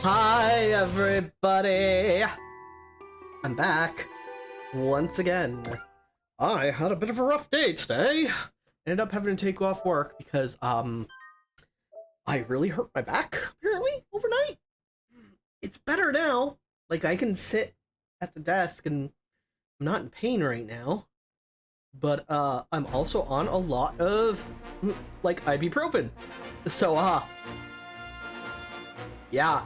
Hi everybody! I'm back once again. I had a bit of a rough day today. Ended up having to take off work because I really hurt my back apparently overnight. It's better now. Like I can sit at the desk and I'm not in pain right now. But I'm also on a lot of like ibuprofen. So yeah.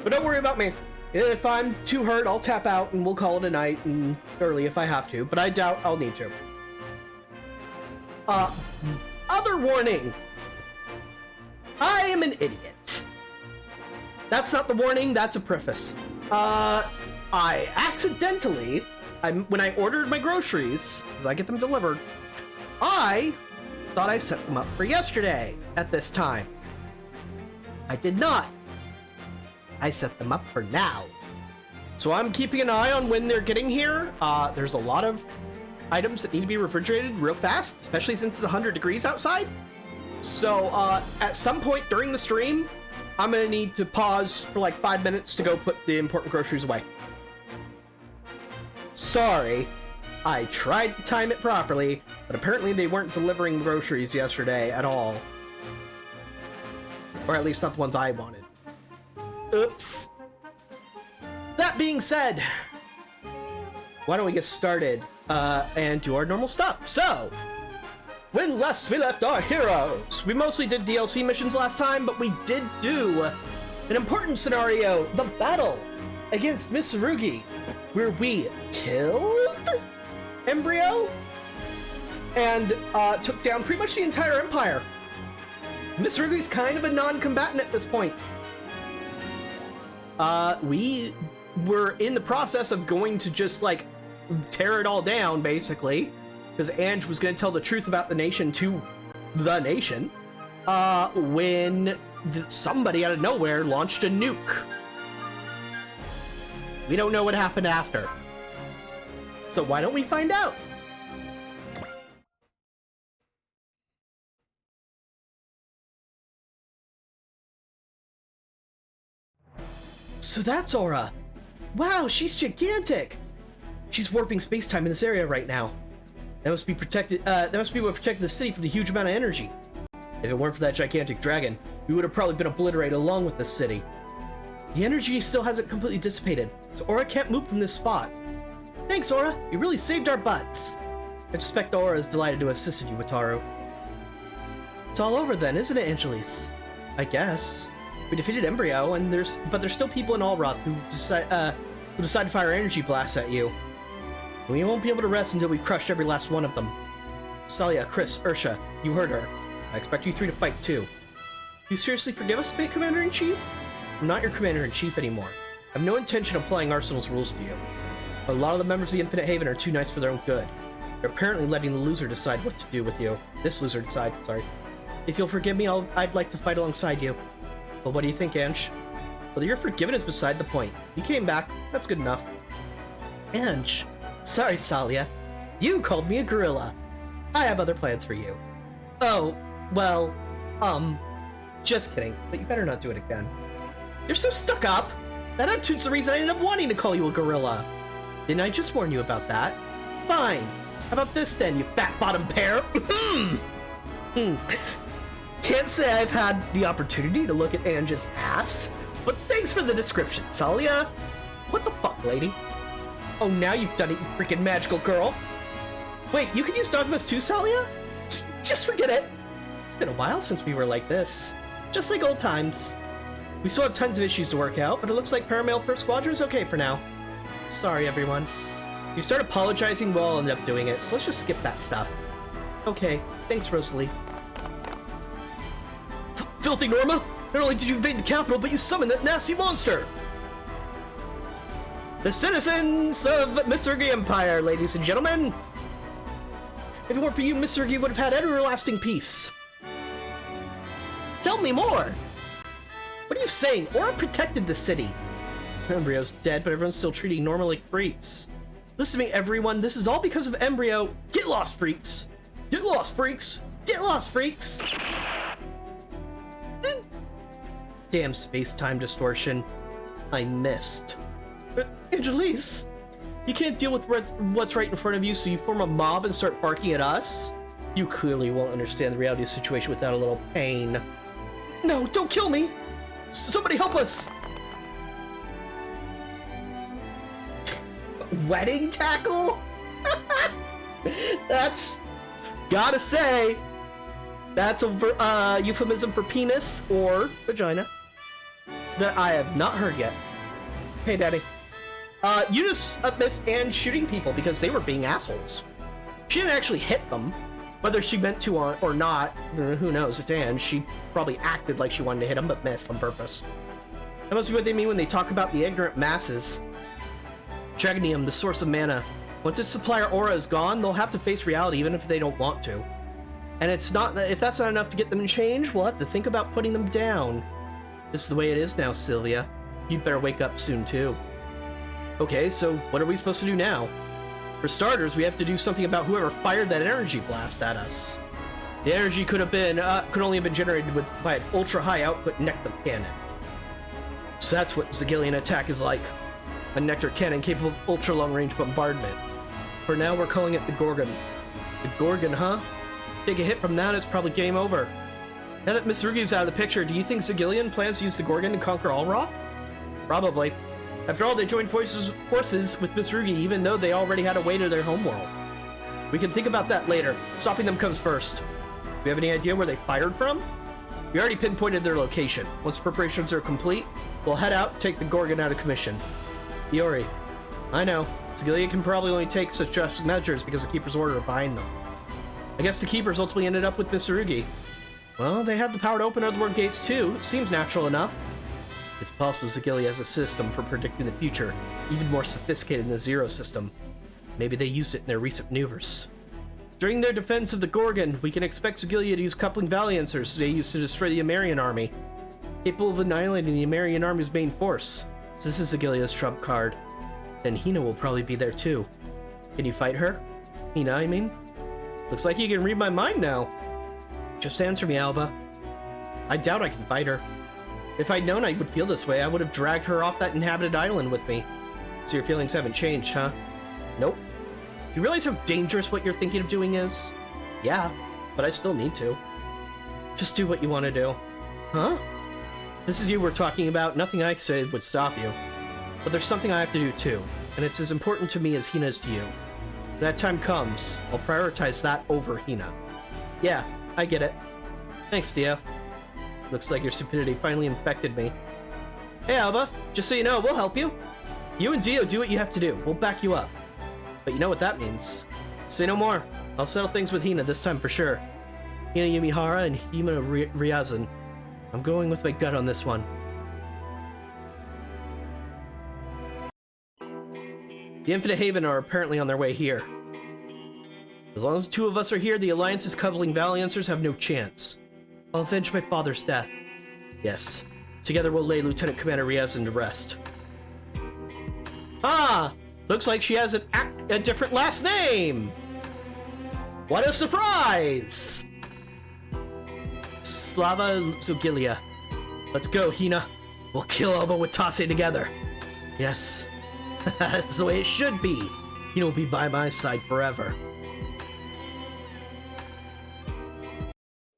But don't worry about me. If I'm too hurt, I'll tap out and we'll call it a night and early if I have to, but I doubt I'll need to. Other warning. I am an idiot. That's not the warning, that's a preface. I accidentally, when I ordered my groceries, because I get them delivered, I thought I set them up for yesterday at this time. I did not. I set them up for now. So I'm keeping an eye on when they're getting here. There's a lot of items that need to be refrigerated real fast, especially since it's 100 degrees outside. So at some point during the stream, I'm gonna need to pause for like 5 minutes to go put the important groceries away. Sorry, I tried to time it properly, but apparently they weren't delivering groceries yesterday at all. Or at least not the ones I wanted. Oops. That being said, why don't we get started and do our normal stuff? So, when last we left our heroes, we mostly did DLC missions last time, but we did do an important scenario, the battle against Mitsurugi, where we killed Embryo and took down pretty much the entire empire. Mitsurugi's kind of a non-combatant at this point. We were in the process of going to just, like, tear it all down, basically, because Ange was going to tell the truth about the nation to the nation, when somebody out of nowhere launched a nuke. We don't know what happened after. So why don't we find out? So that's Aura. Wow, she's gigantic. She's warping space-time in this area right now. That must be protected. That must be what protected the city from the huge amount of energy. If it weren't for that gigantic dragon, we would have probably been obliterated along with the city. The energy still hasn't completely dissipated, so Aura can't move from this spot. Thanks, Aura. You really saved our butts. I suspect Aura is delighted to assist you, Wataru. It's all over then, isn't it, Angelis? I guess. We defeated Embryo, and there's still people in Alroth who decide to fire energy blasts at you. We won't be able to rest until we've crushed every last one of them. Salia, Chris, Ursha, you heard her. I expect you three to fight too. Do you seriously forgive us, Big Commander-in-Chief? I'm not your Commander-in-Chief anymore. I have no intention of applying Arsenal's rules to you. But a lot of the members of the Infinite Haven are too nice for their own good. They're apparently letting the loser decide what to do with you. This loser decide, sorry. If you'll forgive me, I'd like to fight alongside you. Well, what do you think, Ange? Whether you're forgiven is beside the point. You came back, that's good enough. Ange. Sorry, Salia. You called me a gorilla. I have other plans for you. Oh, well, just kidding, but you better not do it again. You're so stuck up! That attitude's the reason I ended up wanting to call you a gorilla. Didn't I just warn you about that? Fine. How about this then, you fat-bottom pair? Can't say I've had the opportunity to look at Ange's ass, but thanks for the description, Salia. What the fuck, lady? Oh, now you've done it, you freaking magical girl. Wait, you can use Dogmas too, Salia? Just forget it. It's been a while since we were like this. Just like old times. We still have tons of issues to work out, but it looks like Paramail First Squadron's okay for now. Sorry, everyone. If you start apologizing, we'll all end up doing it, so let's just skip that stuff. Okay, thanks, Rosalie. Filthy Norma! Not only did you invade the capital, but you summoned that nasty monster! The citizens of Mitsurugi Empire, ladies and gentlemen! If it weren't for you, Mitsurugi would have had everlasting peace. Tell me more! What are you saying? Aura protected the city. Embryo's dead, but everyone's still treating Norma like freaks. Listen to me, everyone. This is all because of Embryo. Get lost, freaks. Get lost, freaks. Get lost, freaks. Damn space-time distortion. I missed. Angelise, you can't deal with what's right in front of you, so you form a mob and start barking at us? You clearly won't understand the reality of the situation without a little pain. No, don't kill me! Somebody help us! Wedding tackle? That's... Gotta say, that's a euphemism for penis or vagina that I have not heard yet. Hey, Daddy. You just missed Anne shooting people because they were being assholes. She didn't actually hit them. Whether she meant to or not, who knows, it's Anne. She probably acted like she wanted to hit them, but missed on purpose. That must be what they mean when they talk about the ignorant masses. Dragonium, the source of mana. Once its supplier aura is gone, they'll have to face reality even if they don't want to. And if that's not enough to get them to change, we'll have to think about putting them down. This is the way it is now, Sylvia. You'd better wake up soon, too. Okay, so what are we supposed to do now? For starters, we have to do something about whoever fired that energy blast at us. The energy could only have been generated by an ultra-high output nectar cannon. So that's what Zagillian attack is like. A nectar cannon capable of ultra-long-range bombardment. For now, we're calling it the Gorgon. The Gorgon, huh? Take a hit from that, it's probably game over. Now that Miss Rugi's out of the picture, do you think Zagillian plans to use the Gorgon to conquer Alroth? Probably. After all, they joined forces with Miss Rugi, even though they already had a way to their homeworld. We can think about that later. Stopping them comes first. Do you have any idea where they fired from? We already pinpointed their location. Once preparations are complete, we'll head out and take the Gorgon out of commission. Iori. I know. Zagillian can probably only take such drastic measures because the Keeper's order are behind them. I guess the Keepers ultimately ended up with Miss Rugi. Well, they have the power to open Otherworld gates too. It seems natural enough. It's possible Zagillian has a system for predicting the future, even more sophisticated than the Zero system. Maybe they used it in their recent maneuvers. During their defense of the Gorgon, we can expect Zagillian to use coupling valiancers they used to destroy the Amarian army, capable of annihilating the Amarian army's main force. So this is Zagillia's trump card. Then Hina will probably be there too. Can you fight her? Hina, I mean? Looks like you can read my mind now. Just answer me, Alba. I doubt I can fight her. If I'd known I would feel this way, I would have dragged her off that inhabited island with me. So your feelings haven't changed, huh? Nope. Do you realize how dangerous what you're thinking of doing is? Yeah, but I still need to. Just do what you want to do. Huh? This is you we're talking about. Nothing I said would stop you. But there's something I have to do too, and it's as important to me as Hina's to you. When that time comes, I'll prioritize that over Hina. Yeah, I get it. Thanks, Dio. Looks like your stupidity finally infected me. Hey, Alba, just so you know, we'll help you. You and Dio do what you have to do. We'll back you up. But you know what that means. Say no more. I'll settle things with Hina this time for sure. Hina Yumihara and Hina Ryazan. I'm going with my gut on this one. The Infinite Haven are apparently on their way here. As long as the two of us are here, the Alliance's coupling valiancers have no chance. I'll avenge my father's death. Yes. Together we'll lay Lieutenant Commander Ryazan to rest. Ah! Looks like she has a different last name! What a surprise! Slava Zugillia. Let's go, Hina. We'll kill Alba with Tase together. Yes. That's the way it should be. Hina will be by my side forever.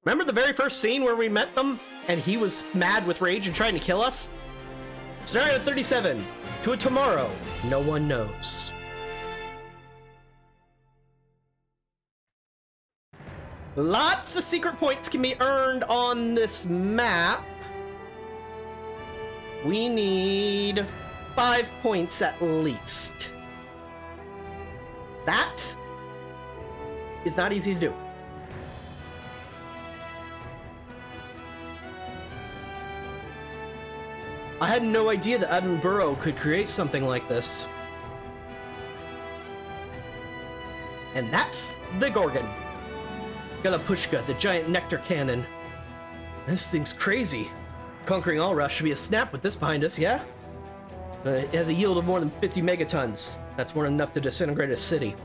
Remember the very first scene where we met them and he was mad with rage and trying to kill us? Scenario 37. To a tomorrow no one knows. Lots of secret points can be earned on this map. We need 5 points at least. That is not easy to do. I had no idea that Admiral Burrow could create something like this. And that's the Gorgon. Galapushka, the giant nectar cannon. This thing's crazy. Conquering Alroth should be a snap with this behind us, yeah? It has a yield of more than 50 megatons. That's more than enough to disintegrate a city.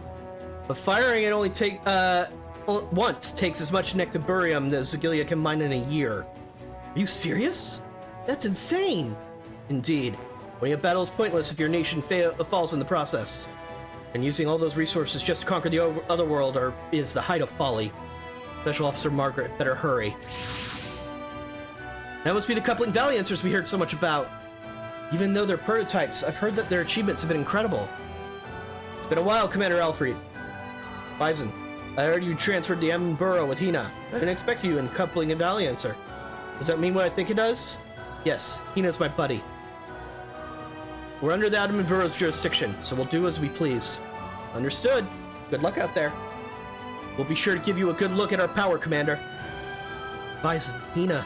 But firing it only once takes as much nectiburium as Zagilia can mine in a year. Are you serious? That's insane! Indeed. Winning a battle is pointless if your nation falls in the process. And using all those resources just to conquer the other world is the height of folly. Special Officer Margaret, better hurry. That must be the coupling Valiancers we heard so much about. Even though they're prototypes, I've heard that their achievements have been incredible. It's been a while, Commander Alfred. Bison, I heard you transferred to Amon Burrow with Hina. I didn't expect you in coupling and Valiancer. Does that mean what I think it does? Yes, Hina's my buddy. We're under the Amon Burrow's jurisdiction, so we'll do as we please. Understood. Good luck out there. We'll be sure to give you a good look at our power, Commander. Bison, Hina.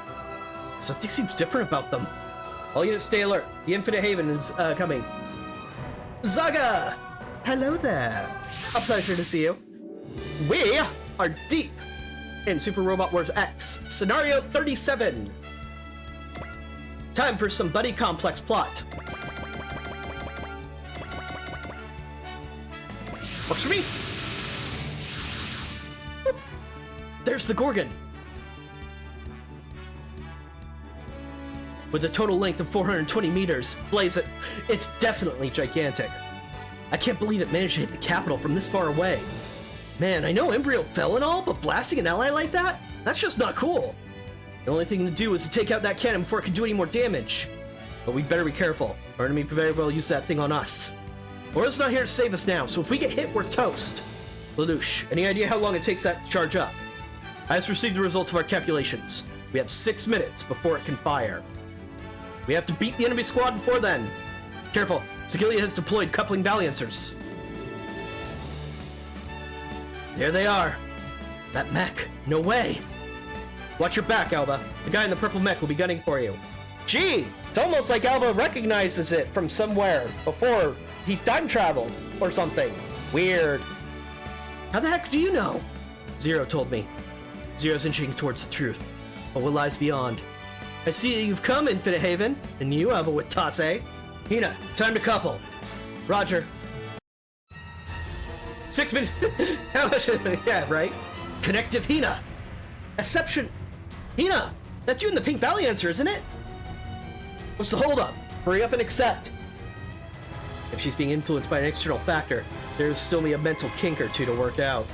Something seems different about them. All units stay alert. The Infinite Haven is coming. Zaga! Hello there. A pleasure to see you. We are deep in Super Robot Wars X, Scenario 37. Time for some buddy complex plot. Works for me. There's the Gorgon. With a total length of 420 meters, it's definitely gigantic. I can't believe it managed to hit the capital from this far away. Man, I know Embryo fell and all, but blasting an ally like that? That's just not cool. The only thing to do is to take out that cannon before it can do any more damage. But we'd better be careful. Our enemy could very well use that thing on us. Aura's not here to save us now, so if we get hit, we're toast. Lelouch, any idea how long it takes that to charge up? I just received the results of our calculations. We have 6 minutes before it can fire. We have to beat the enemy squad before then. Careful, Zagilia has deployed coupling Valiancers. There they are. That mech, no way. Watch your back, Alba. The guy in the purple mech will be gunning for you. Gee, it's almost like Alba recognizes it from somewhere before he time traveled or something. Weird. How the heck do you know? Zero told me. Zero's inching towards the truth. But what lies beyond? I see that you've come, Infinite Haven, and you, Alba with Tase. Hina, time to couple. Roger. 6 minutes. How much? Yeah, right? Connective Hina. Exception. Hina, that's you in the Pink Valiancer, isn't it? What's the holdup? Hurry up and accept. If she's being influenced by an external factor, there's still a mental kink or two to work out.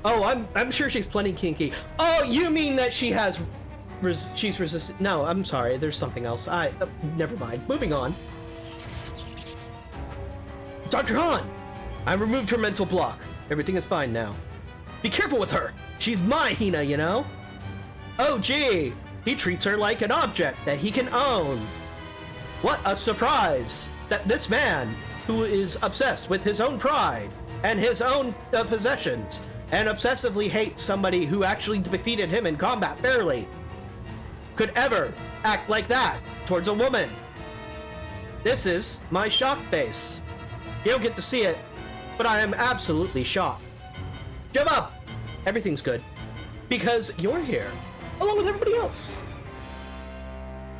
Oh, I'm sure she's plenty kinky. Oh, you mean that she has... she's resistant? No, I'm sorry. There's something else. Never mind. Moving on. Dr. Han! I removed her mental block. Everything is fine now. Be careful with her. She's my Hina, you know? Oh, gee. He treats her like an object that he can own. What a surprise that this man, who is obsessed with his own pride and his own possessions, and obsessively hates somebody who actually defeated him in combat fairly, could ever act like that towards a woman. This is my shock face. You don't get to see it, but I am absolutely shocked. Jump up! Everything's good. Because you're here, along with everybody else.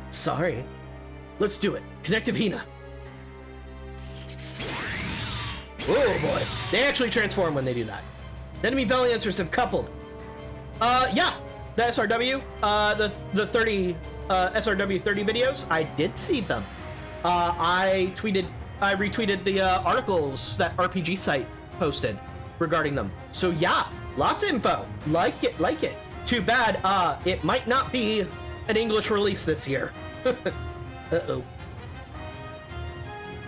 Sorry. Let's do it. Connective Hina. Oh boy. They actually transform when they do that. The enemy Valiancers have coupled. Yeah. The SRW, the 30, SRW 30 videos, I did see them. I retweeted the articles that RPG site posted regarding them. So yeah, lots of info. Like it. Too bad, it might not be an English release this year. Uh-oh.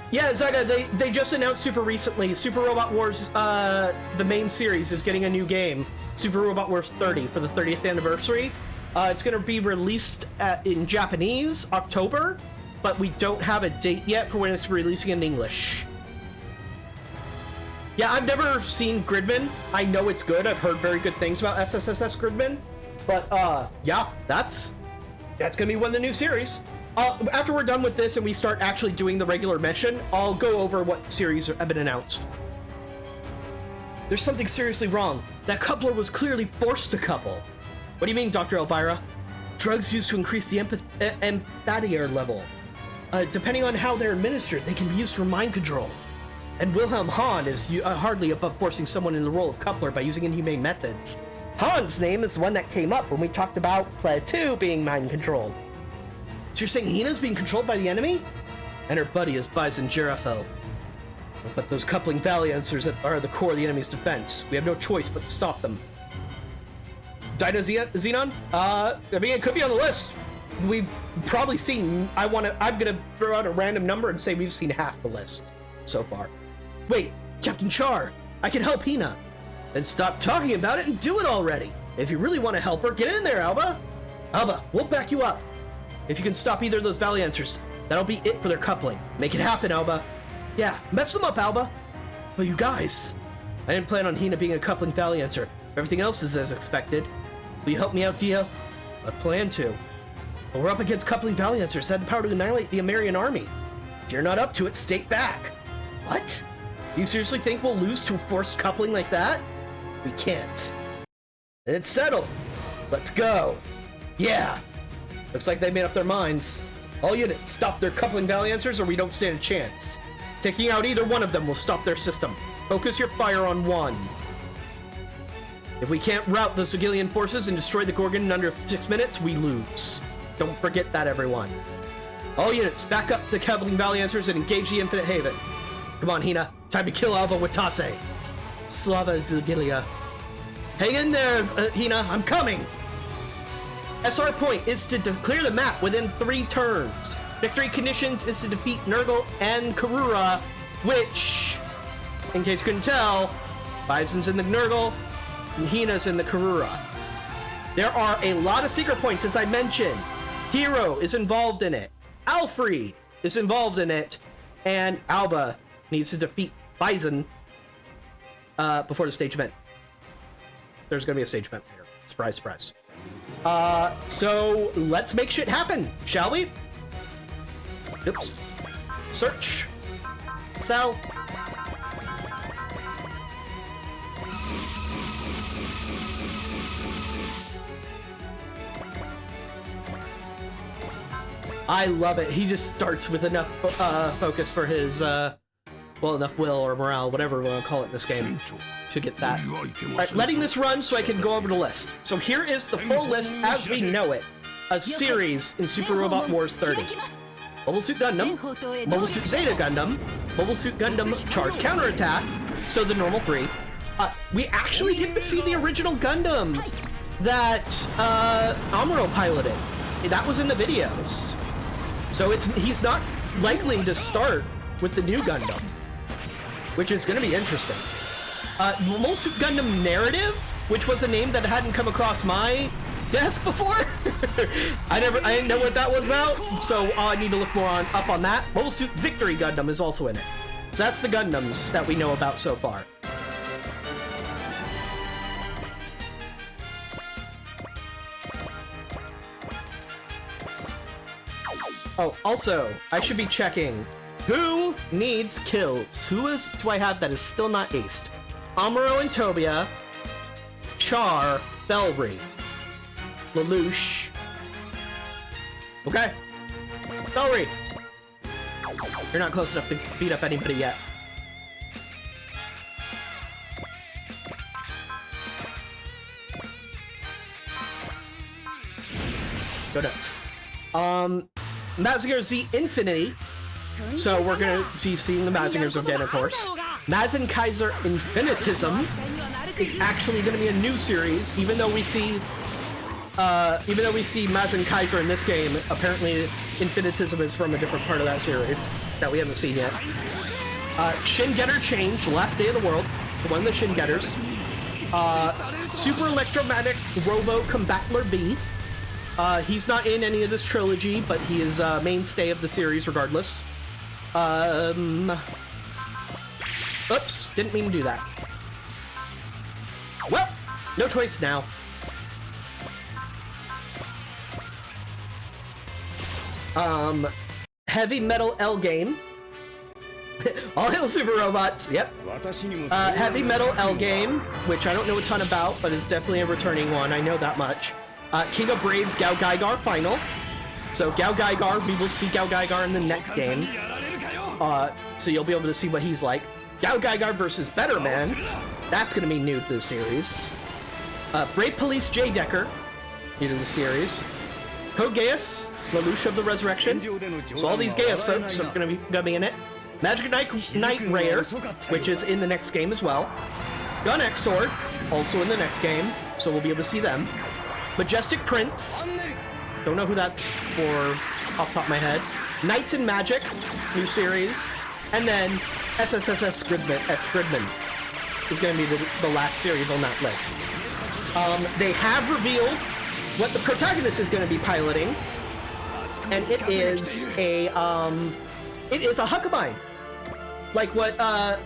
Yeah, Zaga, they just announced super recently, Super Robot Wars, the main series is getting a new game, Super Robot Wars 30 for the 30th anniversary. It's going to be released in Japanese, October, but we don't have a date yet for when it's releasing in English. Yeah, I've never seen Gridman. I know it's good. I've heard very good things about SSSS Gridman, but yeah, that's going to be one of the new series. After we're done with this and we start actually doing the regular mission, I'll go over what series have been announced. There's something seriously wrong. That coupler was clearly forced to couple. What do you mean, Dr. Elvira? Drugs used to increase the empathia level. Depending on how they're administered, they can be used for mind control. And Wilhelm Hahn is hardly above forcing someone in the role of coupler by using inhumane methods. Hahn's name is the one that came up when we talked about Pled 2 being mind-controlled. So you're saying Hina's being controlled by the enemy? And her buddy is Bison Jarafel. But those coupling Valiancers are the core of the enemy's defense. We have no choice but to stop them. Dyna Xenon? I mean, it could be on the list. We've probably seen... I'm gonna throw out a random number and say we've seen half the list so far. Wait, Captain Char, I can help Hina. Then stop talking about it and do it already. If you really want to help her, get in there, Alba. Alba, we'll back you up. If you can stop either of those Valiancers, that'll be it for their coupling. Make it happen, Alba. Yeah, mess them up, Alba. But you guys, I didn't plan on Hina being a coupling Valiancer. Everything else is as expected. Will you help me out, Dio? I plan to. But we're up against coupling Valiancers that had the power to annihilate the Amerian army. If you're not up to it, stay back. What? You seriously think we'll lose to forced coupling like that? We can't. It's settled. Let's go. Yeah. Looks like they made up their minds. All units, stop their coupling Valiancers or we don't stand a chance. Taking out either one of them will stop their system. Focus your fire on one. If we can't rout the Sigillian forces and destroy the Gorgon in under 6 minutes, we lose. Don't forget that, everyone. All units, back up the coupling Valiancers and engage the Infinite Haven. Come on, Hina. Time to kill Alba Watase. Slava Zilgilia. Hang in there, Hina. I'm coming. SR point is to clear the map within 3 turns. Victory conditions is to defeat Nurgle and Karura, which, in case you couldn't tell, Bison's in the Nurgle and Hina's in the Karura. There are a lot of secret points, as I mentioned. Hero is involved in it. Alfred is involved in it. And Alba needs to defeat Bison before the stage event. There's going to be a stage event later. Surprise, surprise. So let's make shit happen, shall we? Oops. Search. Sell. I love it. He just starts with enough focus for his, well, enough will or morale, whatever we want to call it in this game, to get that. Alright, letting this run so I can go over the list. So here is the full list as we know it. A series in Super Robot Wars 30. Mobile Suit Gundam, Mobile Suit Zeta Gundam, Mobile Suit Gundam Charge Counterattack, so the normal 3. We actually get to see the original Gundam that Amuro piloted. That was in the videos. So he's not likely to start with the new Gundam, which is going to be interesting. Mobile Suit Gundam Narrative, which was a name that hadn't come across my desk before. I didn't know what that was about, so I need to look more up on that. Mobile Suit Victory Gundam is also in it. So that's the Gundams that we know about so far. Oh, also, I should be checking who needs kills. Who do I have that is still not aced? Amuro and Tobia, Char, Belry, Lelouch. Okay. Belry. You're not close enough to beat up anybody yet. Go nuts. Mazinger Z Infinity. So we're gonna be seeing the Mazingers again, of course. Mazin Kaiser Infinitism is actually gonna be a new series, even though we see Mazin Kaiser in this game. Apparently Infinitism is from a different part of that series that we haven't seen yet. Shin Getter Change, Last Day of the World, so one of the Shin Getters. Super Electromagnetic Robo Combatler B. He's not in any of this trilogy, but he is a mainstay of the series regardless. Oops, didn't mean to do that. Well, no choice now. Heavy Metal L Game. All Hail Super Robots, yep. Heavy Metal L Game, which I don't know a ton about, but is definitely a returning one, I know that much. King of Braves Gao Gaigar Final. So Gao Gaigar, we will see Gao Gaigar in the next game. So you'll be able to see what he's like. Gao Gaigar versus Better Man. That's going to be new to the series. Brave Police J. Decker, new to the series. Code Geass, Lelouch of the Resurrection. So all these Geass folks are going to be in it. Magic Knight Rare, which is in the next game as well. Gun X Sword, also in the next game, so we'll be able to see them. Majestic Prince, don't know who that's for off the top of my head. Knights in Magic, new series. And then SSSS Gridman is going to be the last series on that list. They have revealed what the protagonist is going to be piloting, and it is a Huckabine, like what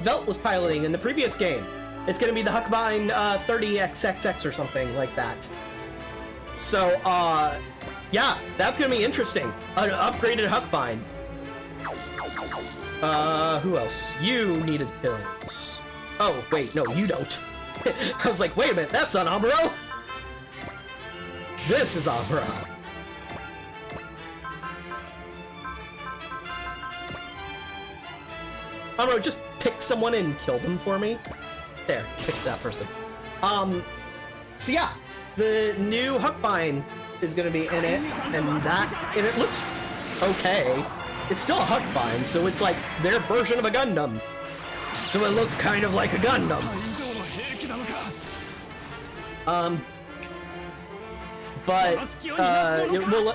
Velt was piloting in the previous game. It's going to be the Huckabine 30XXX or something like that. So, yeah, that's going to be interesting. An upgraded Huckabine. Who else? You needed kills. Oh, wait, no, you don't. I was like, wait a minute, that's not Amuro. This is Amuro. Amuro, just pick someone and kill them for me. There, pick that person. So yeah, the new Huckabine is gonna be in it, and it looks okay. It's still a Huckabine, so it's like their version of a Gundam. So it looks kind of like a Gundam.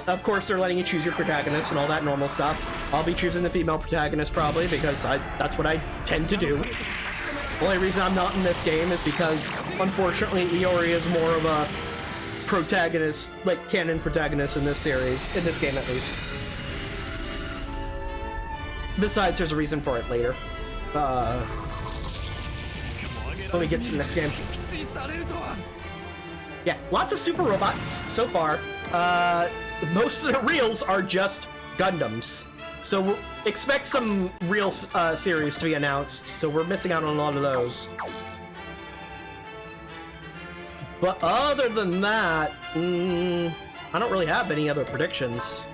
Of course, they're letting you choose your protagonist and all that normal stuff. I'll be choosing the female protagonist probably because that's what I tend to do. The only reason I'm not in this game is because, unfortunately, Iori is more of a protagonist, like canon protagonist in this series, in this game at least. Besides, there's a reason for it later. Let me get to the next game. Yeah, lots of super robots so far. Most of the reels are just Gundams. So expect some real series to be announced, so we're missing out on a lot of those. But other than that, I don't really have any other predictions.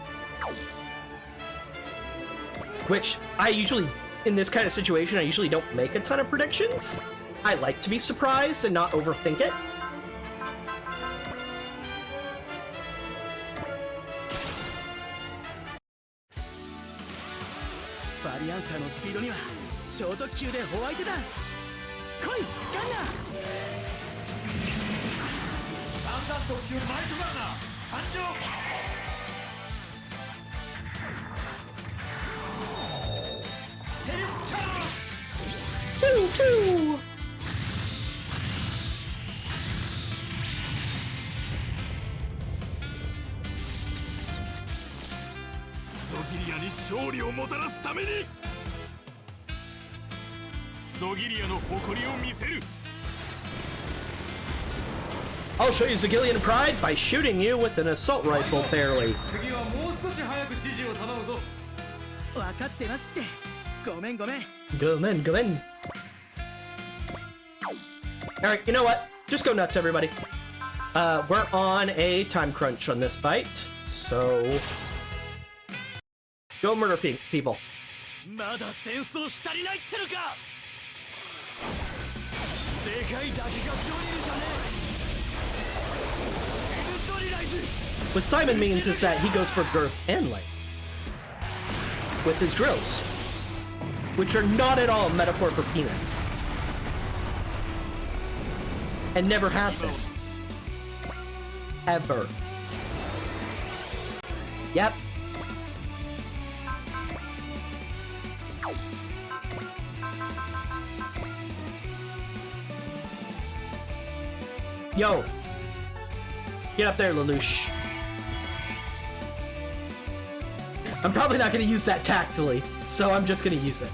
Which, I usually, in this kind of situation, I usually don't make a ton of predictions. I like to be surprised and not overthink it. Choo-choo! I'll show you Zagillian Pride by shooting you with an assault rifle, barely. Go in. Alright, you know what? Just go nuts, everybody. We're on a time crunch on this fight, so... Go murder people. What Simon means is that he goes for girth and length with his drills, which are not at all a metaphor for penis. And never have been. Ever. Yep. Yo. Get up there, Lelouch. I'm probably not going to use that tactily, so I'm just going to use it.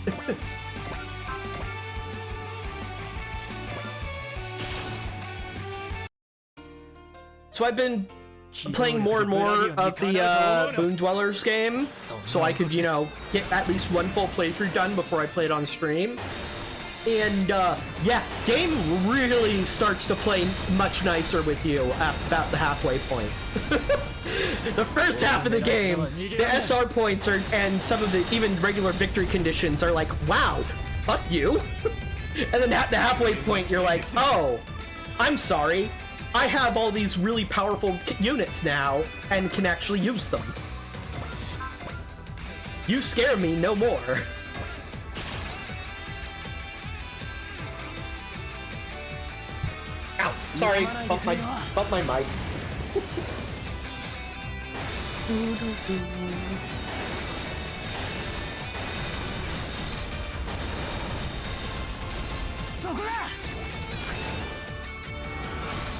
So I've been playing more and more of the Boon Dwellers game, so I could, you know, get at least one full playthrough done before I play it on stream. And, yeah, game really starts to play much nicer with you at about the halfway point. The first half of the game, the SR points are, and some of the even regular victory conditions are like, wow, fuck you. And then at the halfway point, you're like, oh, I'm sorry. I have all these really powerful units now and can actually use them. You scare me no more. Ow, sorry, bump my mic.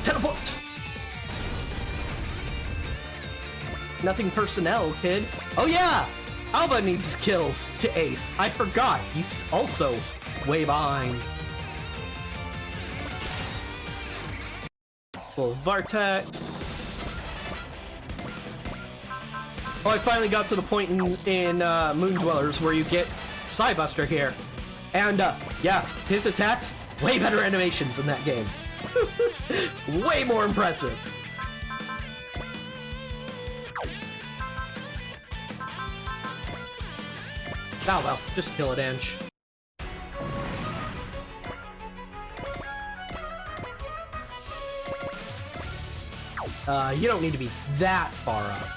Teleport! Nothing personnel, kid. Oh yeah! Alba needs kills to ace. I forgot. He's also way behind. Full Vartex. Oh, I finally got to the point in Moon Dwellers where you get Psybuster here. And, yeah, his attacks, way better animations in that game. Way more impressive. Oh well, just kill it, Ange. You don't need to be that far up.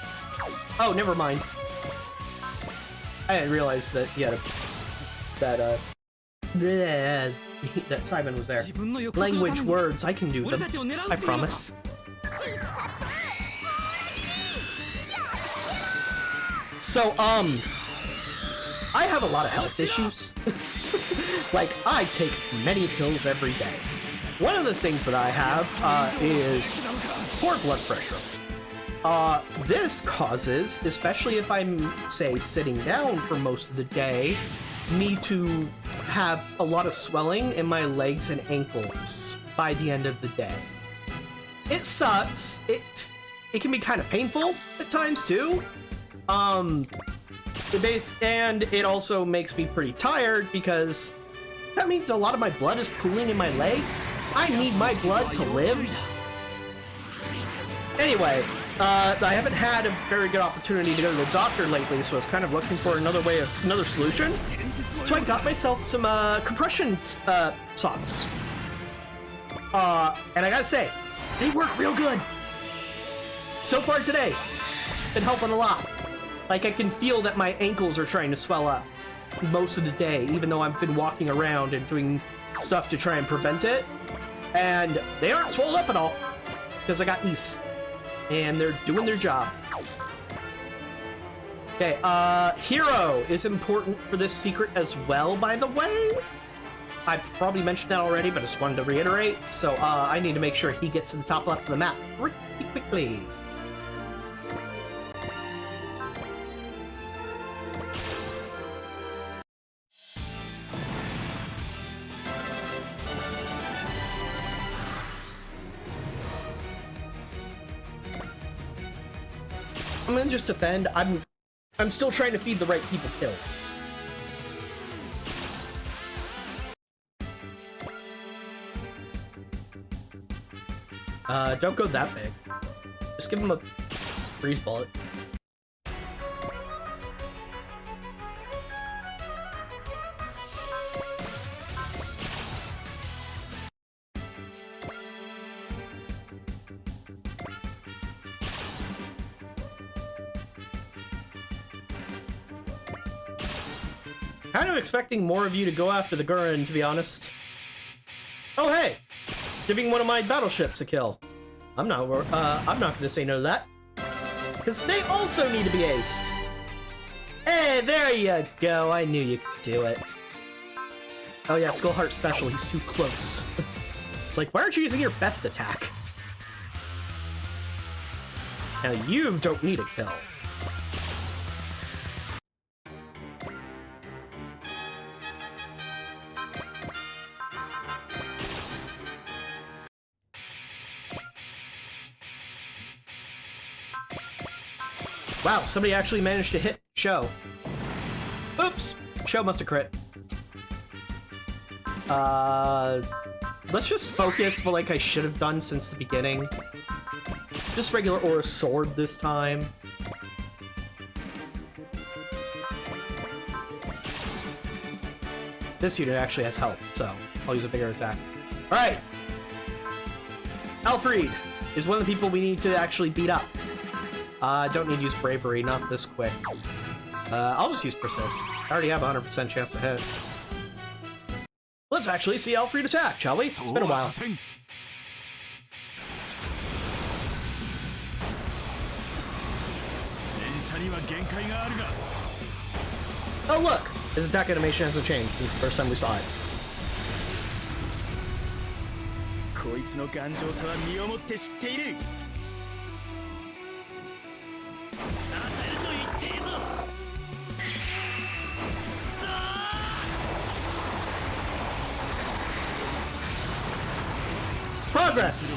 Oh, never mind. I didn't realize that, yeah, that Simon was there. Language, words, I can do them. I promise. So, I have a lot of health issues. Like, I take many pills every day. One of the things that I have is poor blood pressure. This causes, especially if I'm, say, sitting down for most of the day, me to have a lot of swelling in my legs and ankles by the end of the day. It sucks. It can be kind of painful at times too. And it also makes me pretty tired because that means a lot of my blood is pooling in my legs. I need my blood to live. Anyway, I haven't had a very good opportunity to go to the doctor lately, so I was kind of looking for another solution. So I got myself some compression socks. And I gotta say, they work real good. So far today, been helping a lot. Like, I can feel that my ankles are trying to swell up most of the day, even though I've been walking around and doing stuff to try and prevent it. And they aren't swollen up at all, because I got Ys. And they're doing their job. Okay, Hero is important for this secret as well, by the way. I probably mentioned that already, but I just wanted to reiterate. So, I need to make sure he gets to the top left of the map pretty quickly. I'm gonna just defend. I'm still trying to feed the right people kills. Don't go that big. Just give him a freeze bullet. Kind of expecting more of you to go after the Gurren, to be honest. Oh hey, giving one of my battleships a kill. I'm not gonna say no to that, because they also need to be aced. Hey, there you go. I knew you could do it. Oh yeah, Skullheart special. He's too close. It's like, why aren't you using your best attack? Now you don't need a kill. Wow, somebody actually managed to hit Show. Oops! Show must have crit. Let's just focus, but like I should have done since the beginning. Just regular Aura Sword this time. this unit actually has health, so I'll use a bigger attack. Alright! Alfred is one of the people we need to actually beat up. Don't need to use Bravery, not this quick. I'll just use Persist. I already have a 100% chance to hit. Let's actually see Alfred attack, shall we? It's been a while. Oh look! His attack animation hasn't changed since the first time we saw it. Progress!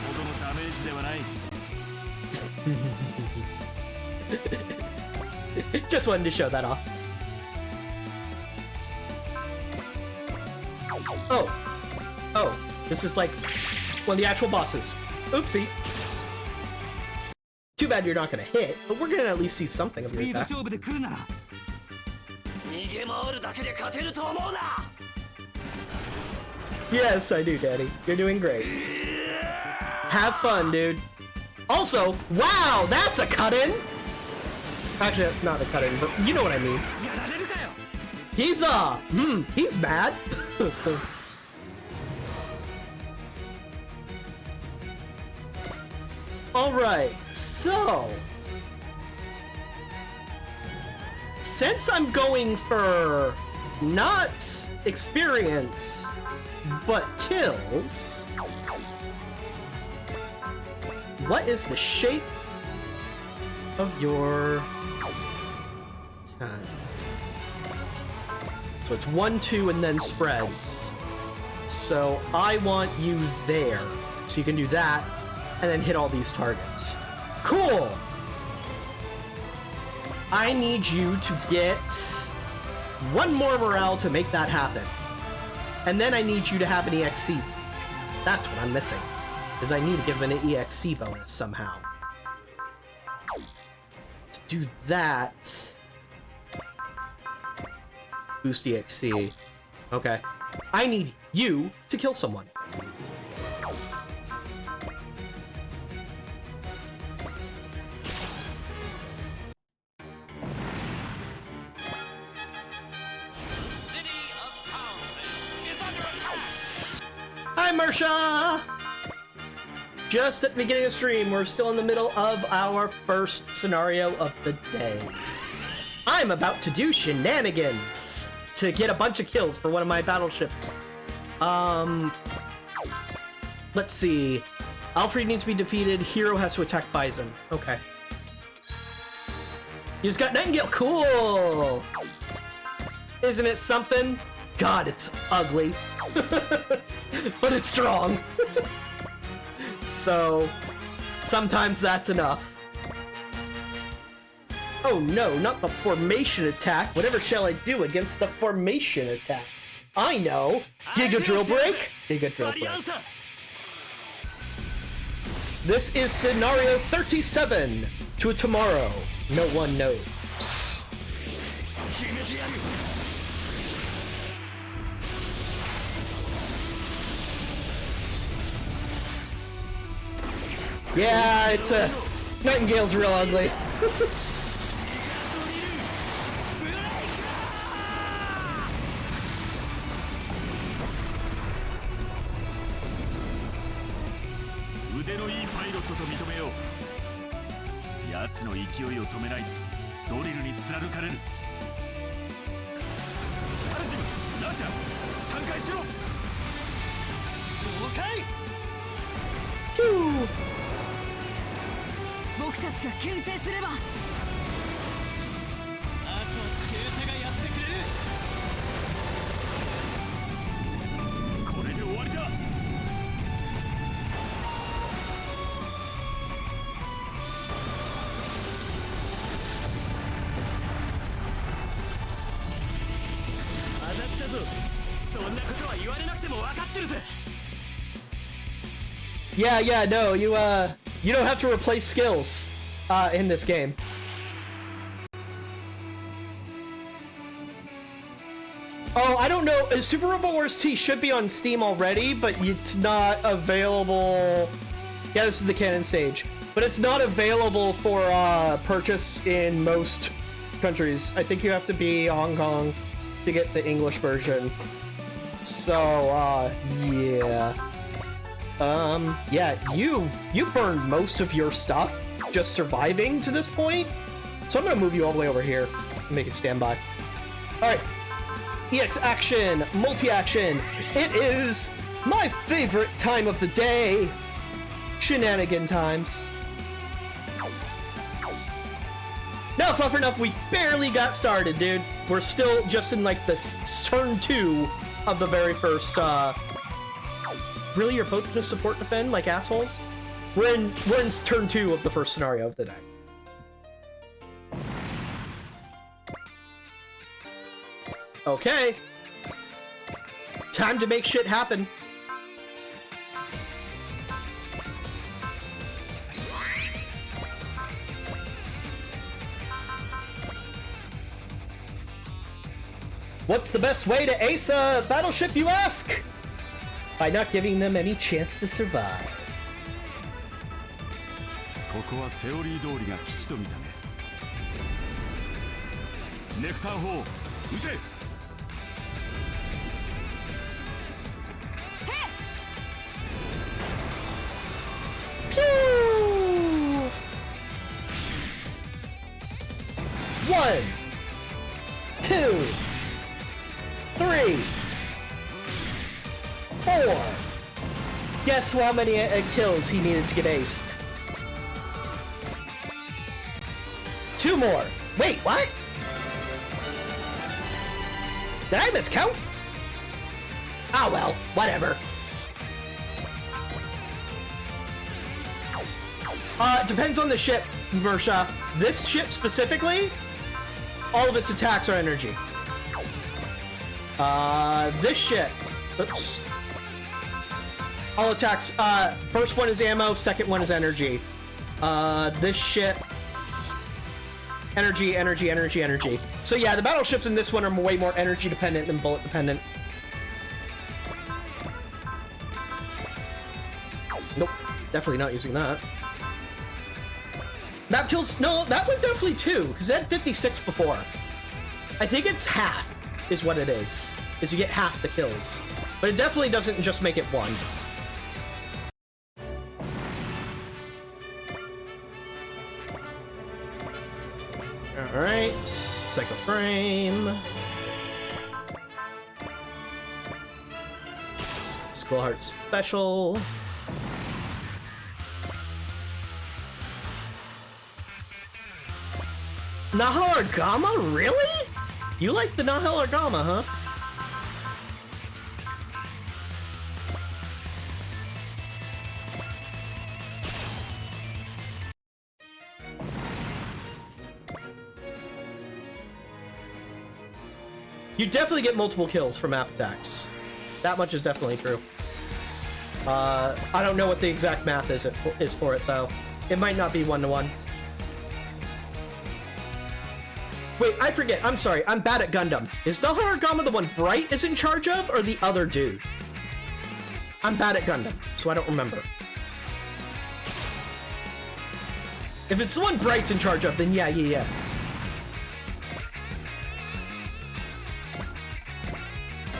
Just wanted to show that off. Oh, this is like one of the actual bosses. Oopsie. Too bad you're not gonna hit, but we're gonna at least see something of your attack. Yes, I do, Daddy. You're doing great. Have fun, dude. Also, wow, that's a cut-in! Actually, not a cut-in, but you know what I mean. He's mad. Alright, so... since I'm going for not experience, but kills, what is the shape of your time? So it's 1, 2, and then spreads. So I want you there. So you can do that, and then hit all these targets. Cool! I need you to get 1 more morale to make that happen. And then I need you to have an EXC. That's what I'm missing. Is I need to give him an EXC bonus somehow. To do that... boost EXC. Okay. I need you to kill someone. Hi, Marsha! Just at the beginning of the stream, we're still in the middle of our first scenario of the day. I'm about to do shenanigans to get a bunch of kills for one of my battleships. Let's see. Alfred needs to be defeated. Hero has to attack Bison. Okay. You just got Nightingale. Cool! Isn't it something? God, it's ugly. But it's strong. So, sometimes that's enough. Oh no, not the formation attack. Whatever shall I do against the formation attack? I know! Giga Drill Break? Giga Drill Break. This is scenario 37. To tomorrow. No one knows. Yeah, it's a... Nightingale's real ugly. Phew. 僕たちが牽制すればあと中世がやってくれるこれで終わりだ当たったぞそんなことは言われなくても分かってるぜ Yeah, no, you don't have to replace skills in this game. Oh, I don't know. Super Robot Wars T should be on Steam already, but it's not available. Yeah, this is the canon stage, but it's not available for purchase in most countries. I think you have to be Hong Kong to get the English version. So, yeah. Yeah, you burned most of your stuff just surviving to this point. So I'm gonna move you all the way over here and make it stand by. All right. EX action, multi-action. It is my favorite time of the day. Shenanigan times. Now, Fluffer Enough, we barely got started, dude. We're still just in like the turn 2 of the very first, Really, you're both gonna support defend like assholes? We're in turn 2 of the first scenario of the day. Okay. Time to make shit happen. What's the best way to ace a battleship, you ask? By not giving them any chance to survive. ここはセオリー通りが基地と見たね。ネクター砲、撃て。Pew! 1, 2, 3, 4. Guess how many kills he needed to get aced? 2 more. Wait, what? Did I miscount? Oh well, whatever. Depends on the ship, Mersha. This ship specifically, all of its attacks are energy. This ship, oops. All attacks, first one is ammo, second one is energy. This ship, energy, energy, energy, energy. So yeah, the battleships in this one are way more energy dependent than bullet dependent. Nope, definitely not using that. That kills, no, that was definitely 2, because it had 56 before. I think it's half is what it is you get half the kills. But it definitely doesn't just make it 1. Alright, Psycho Frame. Skull Heart Special. Nahal Argama? Really? You like the Nahal Argama, huh? You definitely get multiple kills from map attacks. That much is definitely true. I don't know what the exact math is for it, though. It might not be 1-to-1. Wait, I forget. I'm sorry. I'm bad at Gundam. Is Nahal Argama the one Bright is in charge of, or the other dude? I'm bad at Gundam, so I don't remember. If it's the one Bright's in charge of, then yeah.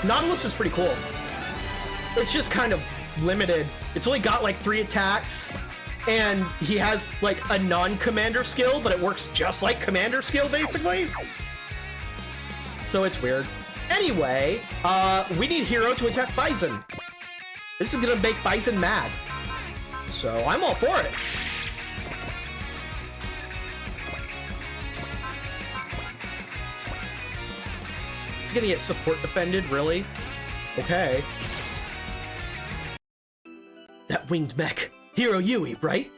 Nautilus is pretty cool. It's just kind of limited. It's only got like 3 attacks, and he has like a non-commander skill, but it works just like commander skill, basically. So it's weird. Anyway, we need Hero to attack Bison. This is gonna make Bison mad. So I'm all for it. He's gonna get support defended, really? Okay. That winged mech. Hero Yui, right?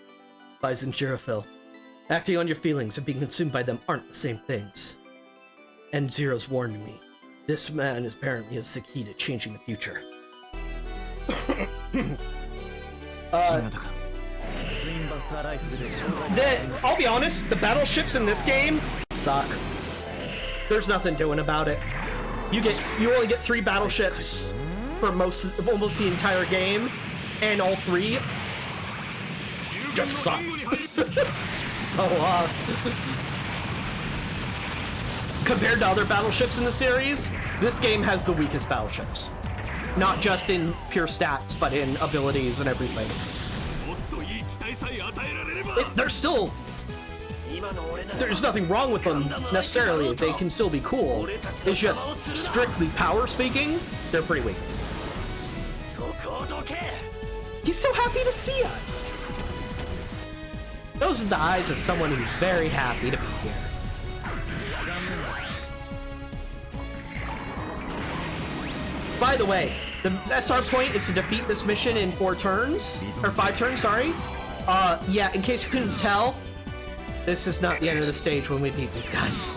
Bison Jirophil. Acting on your feelings and being consumed by them aren't the same things. And Zero's warned me. This man is apparently the key to changing the future. I'll be honest, the battleships in this game suck. There's nothing doing about it. You only get 3 battleships for almost the entire game, and all 3 just suck. So, compared to other battleships in the series, this game has the weakest battleships. Not just in pure stats, but in abilities and everything. They're still... There's nothing wrong with them, necessarily. They can still be cool. It's just, strictly power speaking, they're pretty weak. He's so happy to see us! Those are the eyes of someone who's very happy to be here. By the way, the SR point is to defeat this mission in 4 turns, or 5 turns, sorry. Yeah, in case you couldn't tell, this is not the end of the stage when we beat these guys.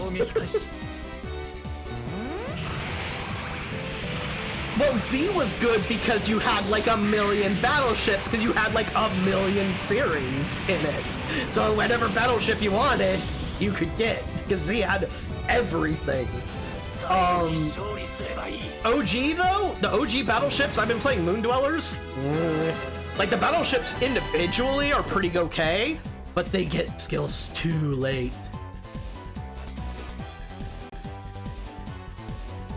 Well, Z was good because you had like a million battleships, because you had like a million series in it. So whatever battleship you wanted, you could get, because Z had everything. OG though, the OG battleships, I've been playing Moon Dwellers. Like the battleships individually are pretty okay, but they get skills too late.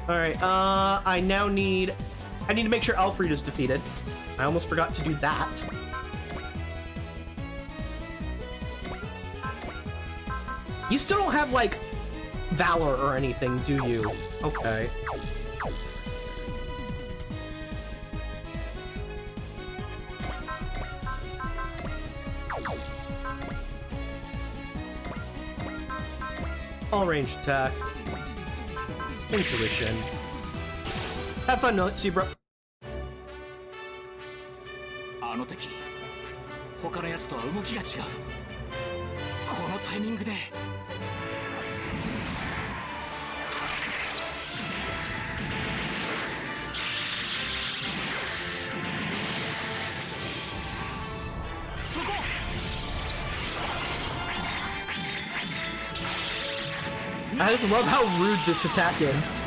Alright, I need to make sure Alfred is defeated. I almost forgot to do that. You still don't have, like, Valor or anything, do you? Okay. All range attack. Intuition. Have fun, see, bro. あの敵、他のやつとは動きが違う。このタイミングで。そこ。I just love how rude this attack is.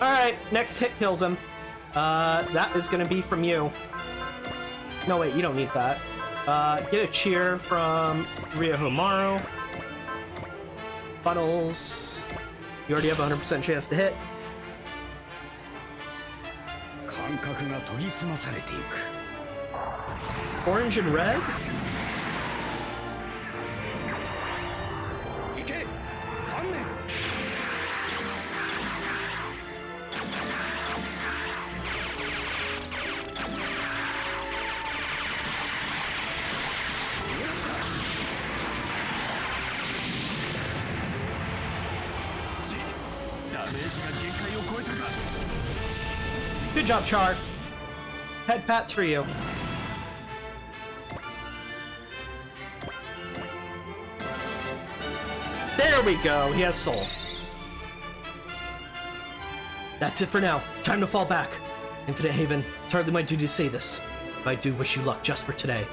Alright, next hit kills him. That is gonna be from you. No, wait, you don't need that. Get a cheer from Ryohamaru. Funnels. You already have a 100% chance to hit. Orange and red? Good job, Char. Head pats for you. There we go. He has soul. That's it for now. Time to fall back. Infinite Haven, it's hardly my duty to say this, but I do wish you luck just for today.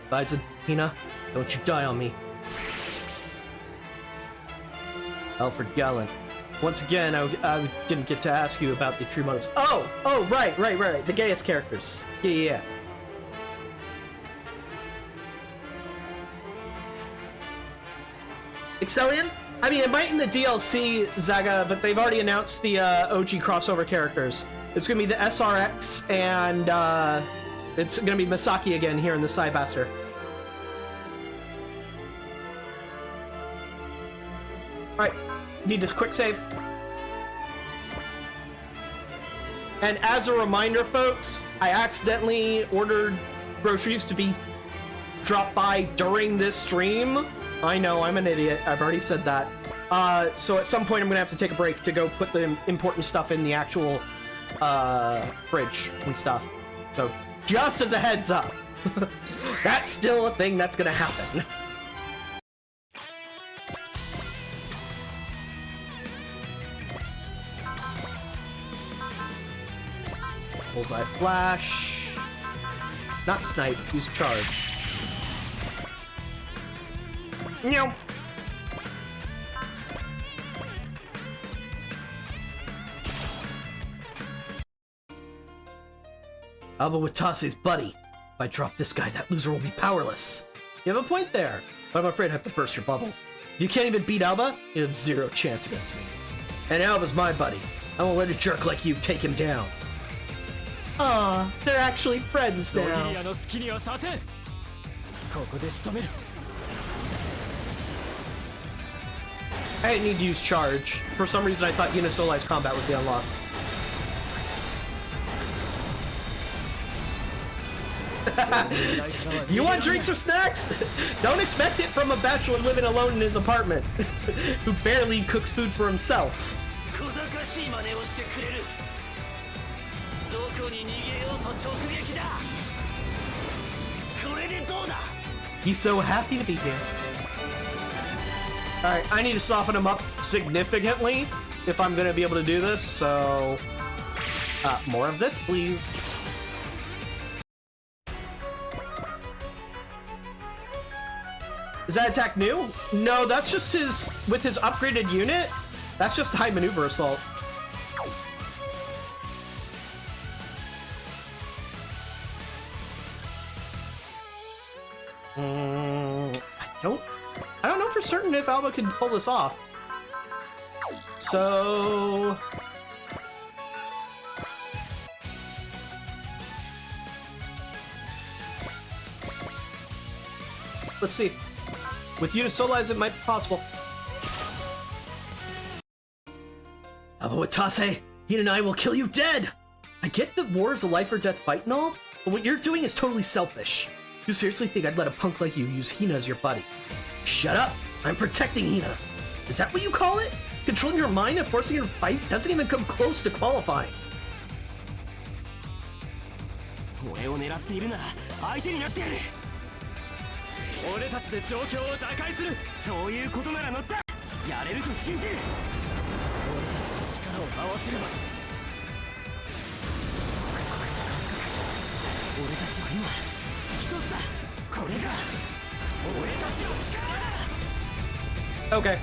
Bison, Hina, don't you die on me. Alfred Gallant. Once again, I didn't get to ask you about the true motives. Oh, right. The gayest characters. Yeah. Excellion? I mean, it might in the DLC, Zaga, but they've already announced the OG crossover characters. It's gonna be the SRX, and it's gonna be Masaki again here in the Cybaster. Alright. Need this quick save. And as a reminder, folks, I accidentally ordered groceries to be dropped by during this stream. I know, I'm an idiot. I've already said that. So at some point I'm gonna have to take a break to go put the important stuff in the actual fridge and stuff. So just as a heads up, that's still a thing that's gonna happen. Bullseye flash. Not snipe, use charge. No. Alba Watase's buddy. If I drop this guy, that loser will be powerless. You have a point there, but I'm afraid I have to burst your bubble. If you can't even beat Alba, you have zero chance against me. And Alba's my buddy. I won't let a jerk like you take him down. Aw, they're actually friends now. I didn't need to use charge. For some reason, I thought Unisolai's combat would be unlocked. You want drinks or snacks? Don't expect it from a bachelor living alone in his apartment, who barely cooks food for himself. He's so happy to be here. Alright, I need to soften him up significantly if I'm going to be able to do this, so... more of this, please. Is that attack new? No, that's just his... With his upgraded unit, that's just high maneuver assault. I don't know for certain if Alba can pull this off. So... let's see. With Unisolai's, it might be possible. Alba Watase, Hina and I will kill you dead! I get that war is a life or death fight and all, but what you're doing is totally selfish. You seriously think I'd let a punk like you use Hina as your buddy? Shut up! I'm protecting Hina! Is that what you call it? Controlling your mind and forcing her to fight doesn't even come close to qualifying. Okay.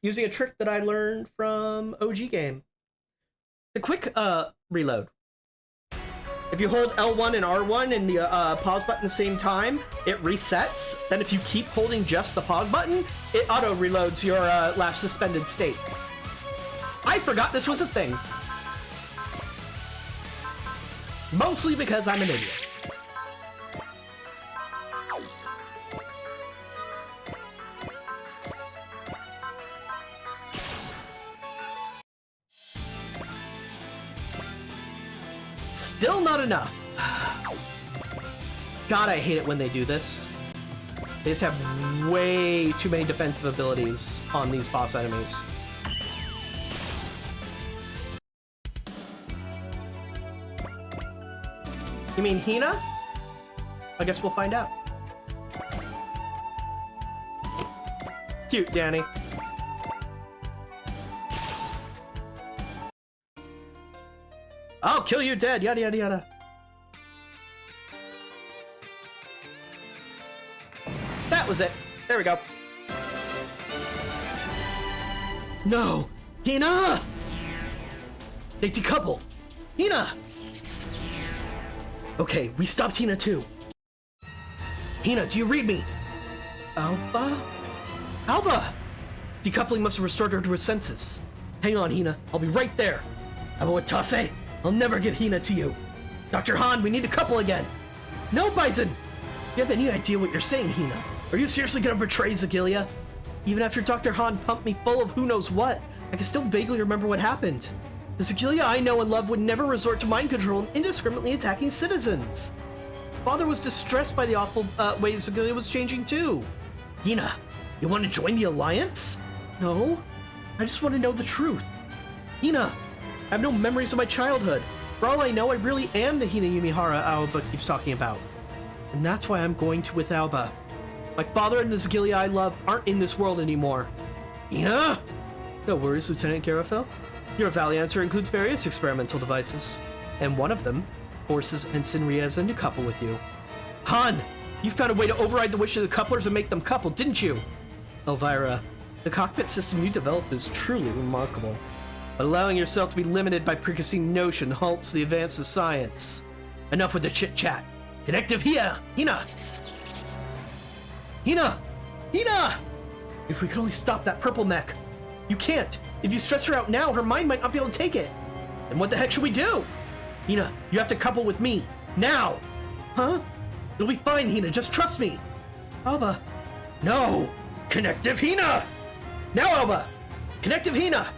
Using a trick that I learned from OG game. The quick reload. If you hold L1 and R1 and the pause button at the same time, it resets. Then if you keep holding just the pause button, it auto reloads your last suspended state. I forgot this was a thing. Mostly because I'm an idiot. Still not enough. God, I hate it when they do this. They just have way too many defensive abilities on these boss enemies. You mean Hina? I guess we'll find out. Cute, Danny. I'll kill you dead, yada yada yada. That was it. There we go. No! Hina! They decoupled! Hina! Okay, we stopped Hina too. Hina, do you read me? Alba? Alba! Decoupling must have restored her to her senses. Hang on, Hina. I'll be right there. Alba Watase, I'll never give Hina to you. Dr. Han, we need to couple again. No, Bison! Do you have any idea what you're saying, Hina? Are you seriously gonna betray Zagilia? Even after Dr. Han pumped me full of who knows what, I can still vaguely remember what happened. The Zagilia I know and love would never resort to mind control and indiscriminately attacking citizens. Father was distressed by the awful way Zagilia was changing too. Hina, you want to join the Alliance? No, I just want to know the truth. Hina, I have no memories of my childhood. For all I know, I really am the Hina Yumihara Aoba keeps talking about. And that's why I'm going to with Aoba. My father and the Zagilia I love aren't in this world anymore. Hina? No worries, Lieutenant Garofel. Your Valley answer includes various experimental devices, and one of them forces Ensign Rieza to couple with you. Han, you found a way to override the wishes of the couplers and make them couple, didn't you? Elvira, the cockpit system you developed is truly remarkable. But allowing yourself to be limited by preconceived notion halts the advance of science. Enough with the chit-chat. Connective here! Hina! Hina! Hina! If we could only stop that purple mech. You can't. If you stress her out now, her mind might not be able to take it. And what the heck should we do? Hina, you have to couple with me. Now! Huh? It'll be fine, Hina. Just trust me. Alba. No! Connective Hina! Now, Alba! Connective Hina!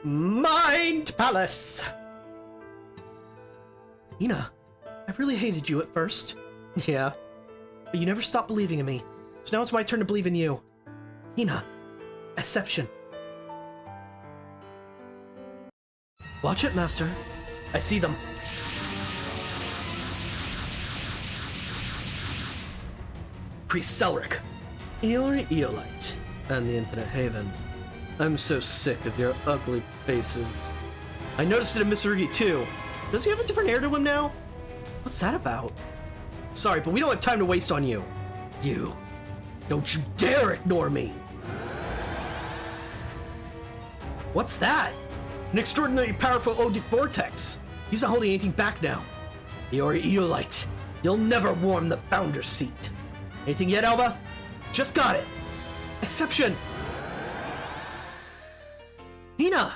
Mind Palace! Hina, I really hated you at first. Yeah. But you never stopped believing in me. So now it's my turn to believe in you. Hina. Exception. Watch it, Master. I see them. Priest Selric. Eori Eolite. And the Infinite Haven. I'm so sick of your ugly faces. I noticed it in Mitsurugi too. Does he have a different hair to him now? What's that about? Sorry, but we don't have time to waste on you. You. Don't you dare ignore me! What's that? An extraordinarily powerful Odic Vortex. He's not holding anything back now. Eori Eolite. You'll never warm the founder's seat. Anything yet, Alba? Just got it. Exception. Hina!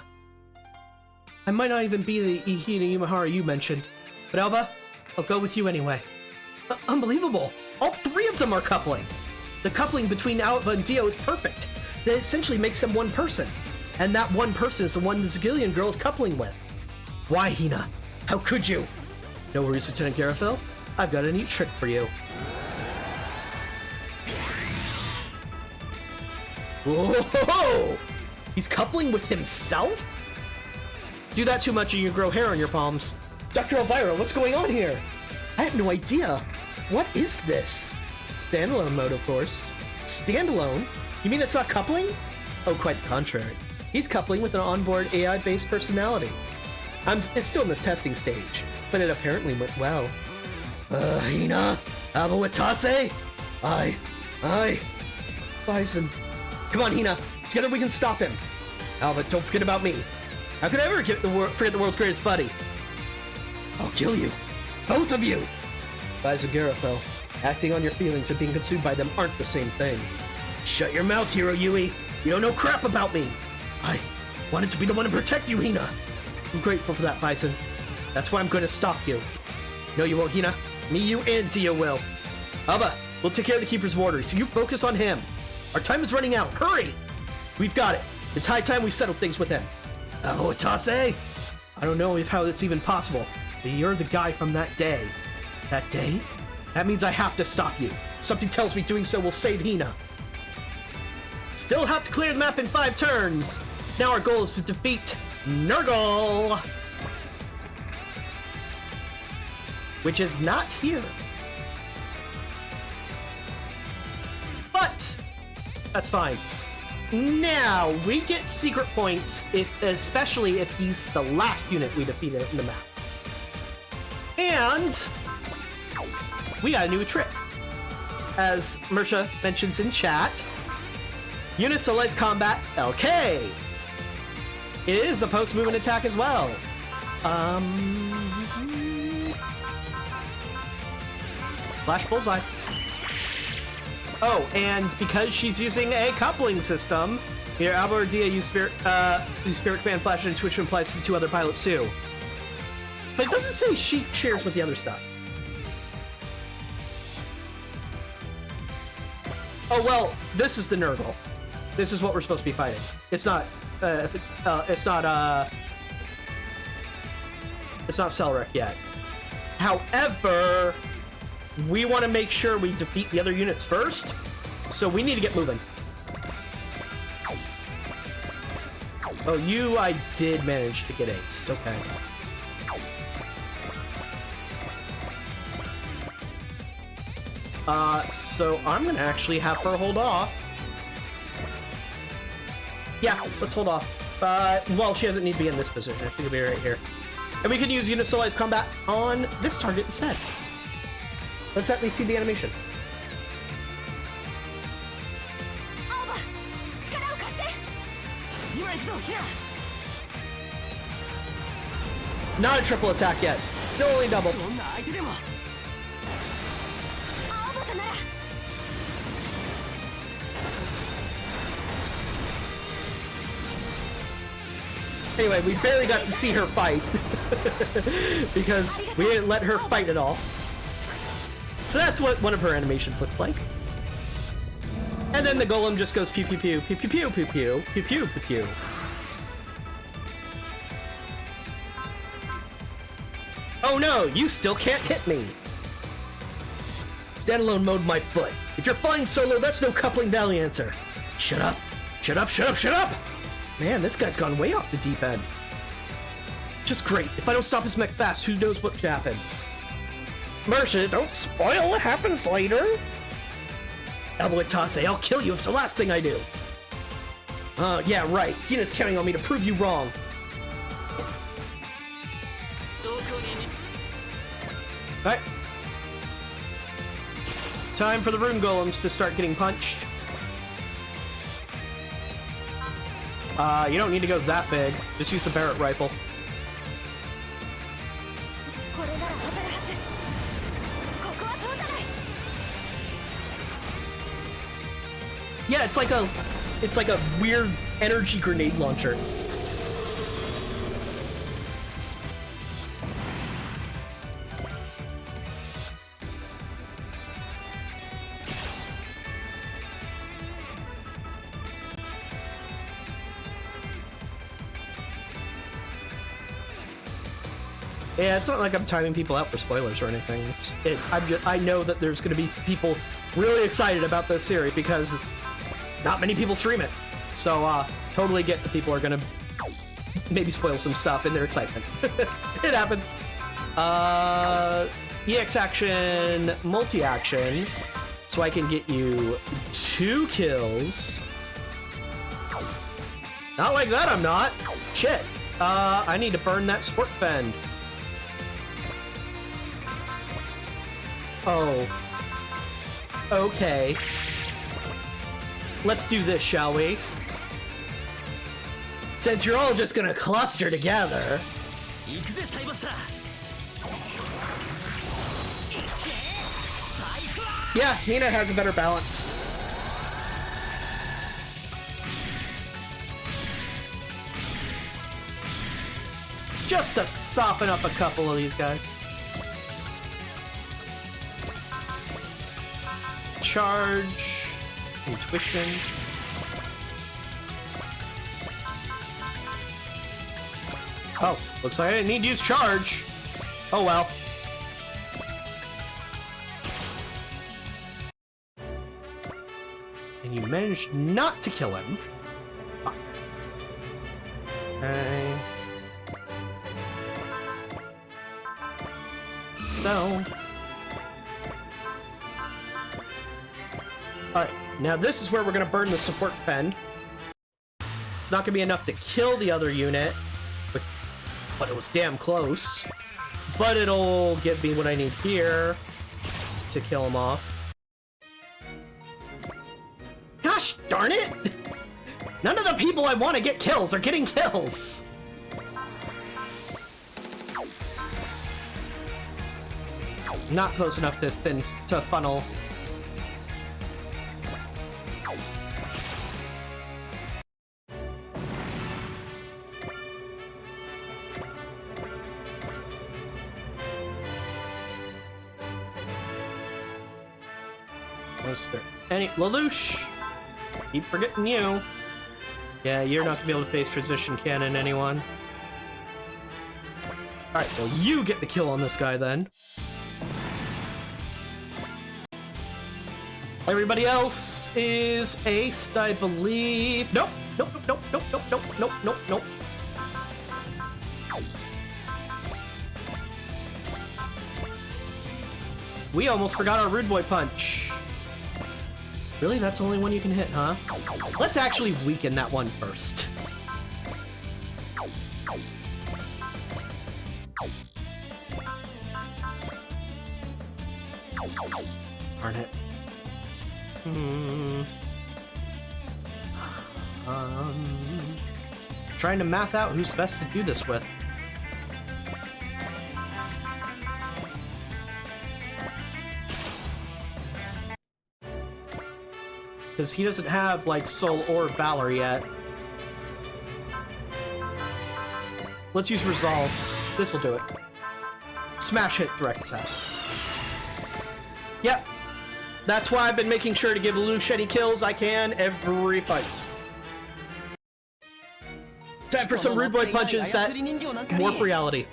I might not even be the Hina Yumahara you mentioned, but Alba, I'll go with you anyway. Unbelievable! All three of them are coupling! The coupling between Alba and Dio is perfect. That essentially makes them one person. And that one person is the one the Zagillion girl is coupling with. Why, Hina? How could you? No worries, Lieutenant Garofil. I've got a neat trick for you. Whoa! He's coupling with himself? Do that too much and you grow hair on your palms. Dr. Elvira, what's going on here? I have no idea. What is this? Standalone mode, of course. Standalone? You mean it's not coupling? Oh, quite the contrary. He's coupling with an onboard AI-based personality. It's still in the testing stage, but it apparently went well. Hina? Alba Watase? Aye. Bison. Come on, Hina. Together we can stop him. Alba, don't forget about me. How could I ever forget the world's greatest buddy? I'll kill you. Both of you! Bison Garofil. Acting on your feelings and being consumed by them aren't the same thing. Shut your mouth, Hiro Yui. You don't know crap about me. I wanted to be the one to protect you, Hina. I'm grateful for that, Bison. That's why I'm going to stop you. No, you won't, Hina. Me, you, and Dio will. Alba, we'll take care of the Keeper's of Order, so you focus on him. Our time is running out. Hurry! We've got it. It's high time we settle things with him. Otase? I don't know how it's even possible, but you're the guy from that day. That day? That means I have to stop you. Something tells me doing so will save Hina. Still have to clear the map in 5 turns. Now our goal is to defeat Nurgle, which is not here. But that's fine. Now we get secret points, especially if he's the last unit we defeated in the map. And we got a new trick. As Mersha mentions in chat, Unit Soleil's Combat LK. It is a post-movement attack as well. Flash Bullseye. Oh, and because she's using a coupling system, either Alba or Dia use Spirit Command, Flash, and Twitch applies to 2 other pilots too. But it doesn't say she shares with the other stuff. Oh well, this is the Nurgle. This is what we're supposed to be fighting. It's not Selric yet. However, we want to make sure we defeat the other units first, so we need to get moving. Oh, I did manage to get aced. Okay. So I'm gonna actually have her hold off. Yeah, let's hold off. Well, she doesn't need to be in this position. I think it'll be right here. And we can use Unit Soleil's Combat on this target instead. Let's at least see the animation. Alba, 力を Not a triple attack yet. Still only double. どんな相手でも Anyway, we barely got to see her fight because we didn't let her fight at all. So that's what one of her animations looks like. And then the golem just goes pew pew pew pew pew pew pew pew pew pew pew pew. Oh no, you still can't hit me. Standalone mode my foot. If you're flying solo, that's no coupling valley answer. Shut up. Shut up, shut up, shut up! Man, this guy's gone way off the deep end. Just great. If I don't stop his mech fast, who knows what could happen? Mercy, don't spoil what happens later. Elbow Tase, I'll kill you if it's the last thing I do. Yeah, right. Hina's counting on me to prove you wrong. Alright. Time for the rune golems to start getting punched. You don't need to go that big. Just use the Barrett rifle. Yeah, it's like a weird energy grenade launcher. Yeah, it's not like I'm timing people out for spoilers or anything. I know that there's going to be people really excited about this series because not many people stream it. So, totally get that people are going to maybe spoil some stuff in their excitement. It happens. EX action, multi-action, so I can get you 2 kills. Not like that, I'm not. Shit. I need to burn that sport fend. Oh. Okay. Let's do this, shall we? Since you're all just gonna cluster together. Yeah, Hina has a better balance. Just to soften up a couple of these guys. Charge, intuition. Oh, looks like I didn't need to use charge. Oh well. And you managed not to kill him. Fuck. Okay. So. Alright, now this is where we're going to burn the support fend. It's not going to be enough to kill the other unit, but it was damn close. But it'll give me what I need here to kill him off. Gosh darn it! None of the people I want to get kills are getting kills! Not close enough to funnel. Was there any Lelouch? Keep forgetting you. Yeah, you're not gonna be able to face transition cannon anyone. Alright, well you get the kill on this guy then. Everybody else is aced, I believe. Nope. Nope, nope, nope, nope, nope, nope, nope, nope. We almost forgot our Rude Boy punch. Really? That's the only one you can hit, huh? Let's actually weaken that one first. Darn it. trying to math out who's best to do this with. Because he doesn't have, like, Soul or Valor yet. Let's use Resolve. This'll do it. Smash hit direct attack. Yep. That's why I've been making sure to give Lelouch any kills I can every fight. Time for some rude boy punches that warp reality.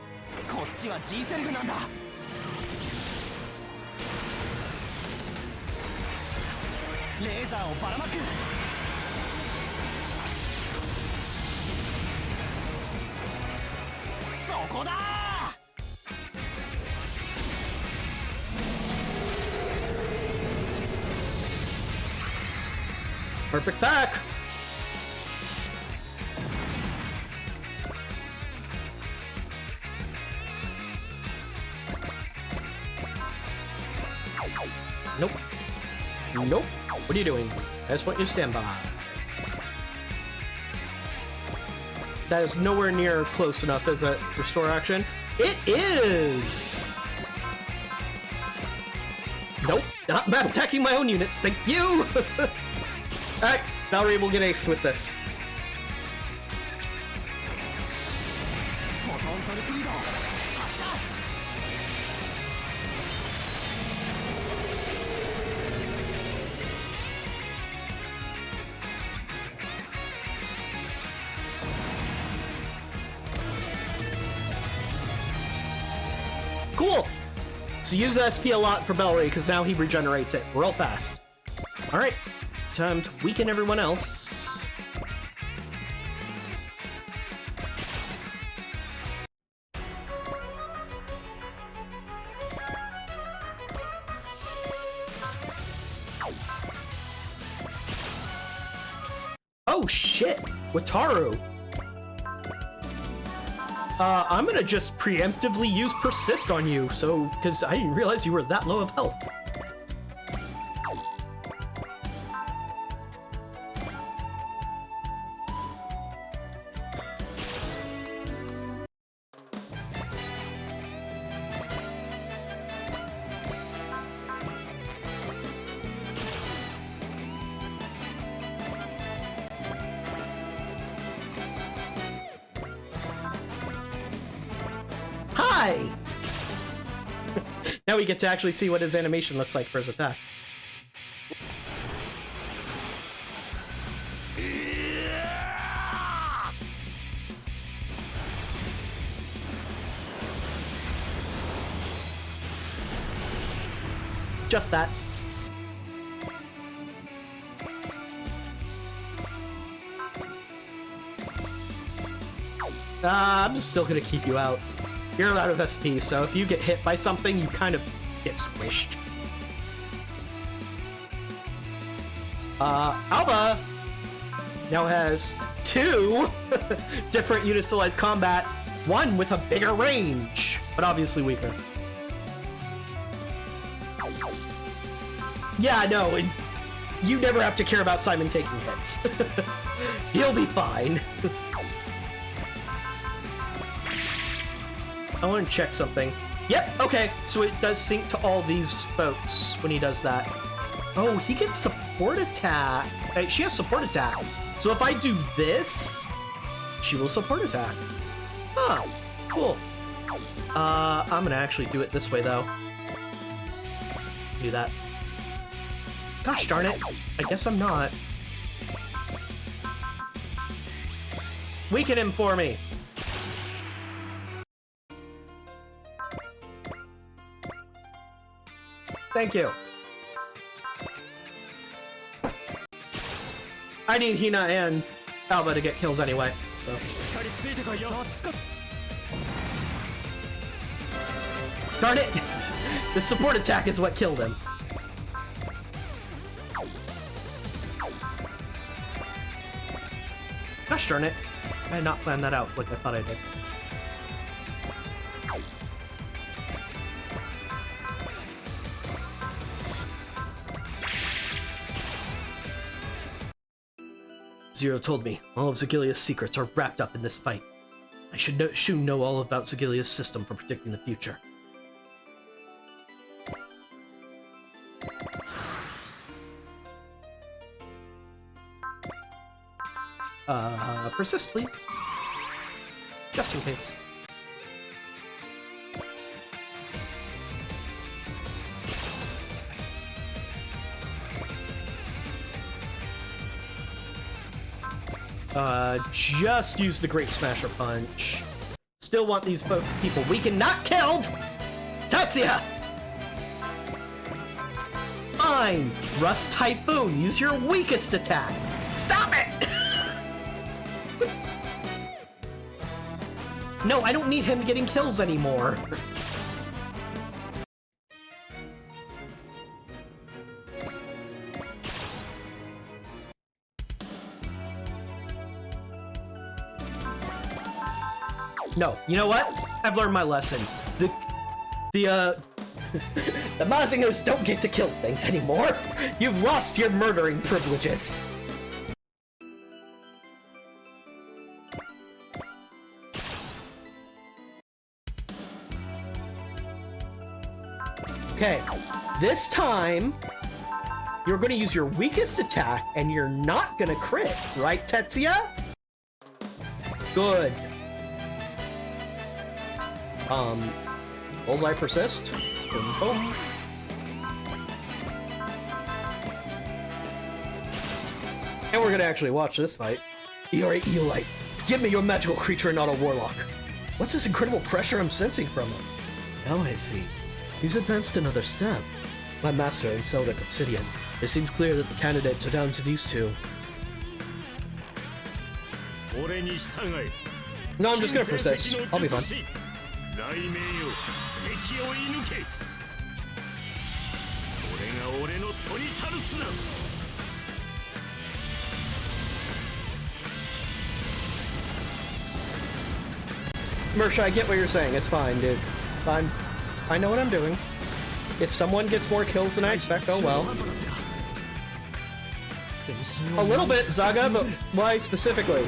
Perfect back! Nope. Nope. What are you doing? I just want you to stand by. That is nowhere near close enough as a restore action. It is! Nope. Not bad attacking my own units. Thank you! Alright, Valerie will get aced with this. Cool! So use the SP a lot for Bellry, because now he regenerates it real fast. Alright, time to weaken everyone else. Oh shit! Wataru! I'm gonna just preemptively use Persist on you, so, because I didn't realize you were that low of health. Hi! Now we get to actually see what his animation looks like for his attack. Just that. I'm still gonna keep you out. You're out of SP, so if you get hit by something, you kind of get squished. Alba now has 2 different Unicilized combat, one with a bigger range, but obviously weaker. Yeah, no, and you never have to care about Simon taking hits. He'll be fine. I want to check something. Yep, okay, so it does sync to all these folks when he does that. Oh, he gets support attack. She has support attack. So if I do this, she will support attack. Huh, cool. I'm gonna actually do it this way, though. Do that. Gosh darn it, I guess I'm not. Weaken him for me. Thank you. I need Hina and Alba to get kills anyway, so. Darn it! The support attack is what killed him. Gosh darn it. I had not planned that out like I thought I did. Zero told me all of Zagilia's secrets are wrapped up in this fight. I should soon know all about Zagilia's system for predicting the future. Persist, please. Just in case. Just use the Great Smasher Punch. Still want these people weakened, not killed! Tatsuya! Fine! Rust Typhoon, use your weakest attack! Stop it! No, I don't need him getting kills anymore. No, you know what? I've learned my lesson. The Mazingos don't get to kill things anymore. You've lost your murdering privileges. Okay, this time, you're gonna use your weakest attack, and you're not gonna crit, right, Tetsuya? Good. Bullseye persist. Boom, boom. And we're gonna actually watch this fight. You're a Eolite. Give me your magical creature and not a warlock. What's this incredible pressure I'm sensing from him? Now I see. He's advanced another step. My master and Seldic Obsidian. It seems clear that the candidates are down to these two. No, I'm just gonna persist. I'll be fine. Mersha, I get what you're saying. It's fine, dude. I know what I'm doing. If someone gets more kills than I expect, oh well. A little bit, Zaga, but why specifically?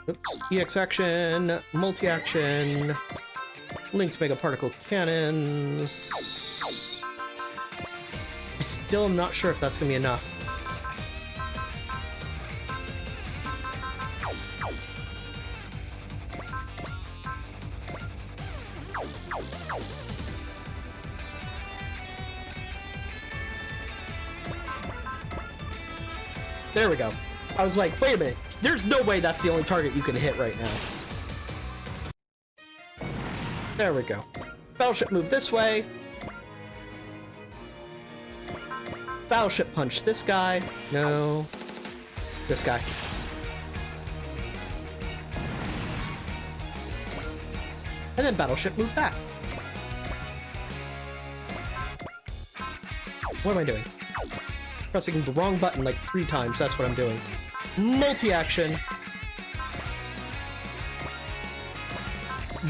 Oops. EX action, multi-action, linked mega particle cannons. I still am not sure if that's gonna be enough. There we go. I was like, wait a minute. There's no way that's the only target you can hit right now. There we go. Battleship move this way. Battleship punch this guy. No. This guy. And then battleship move back. What am I doing? Pressing the wrong button like 3 times. That's what I'm doing. Multi-action.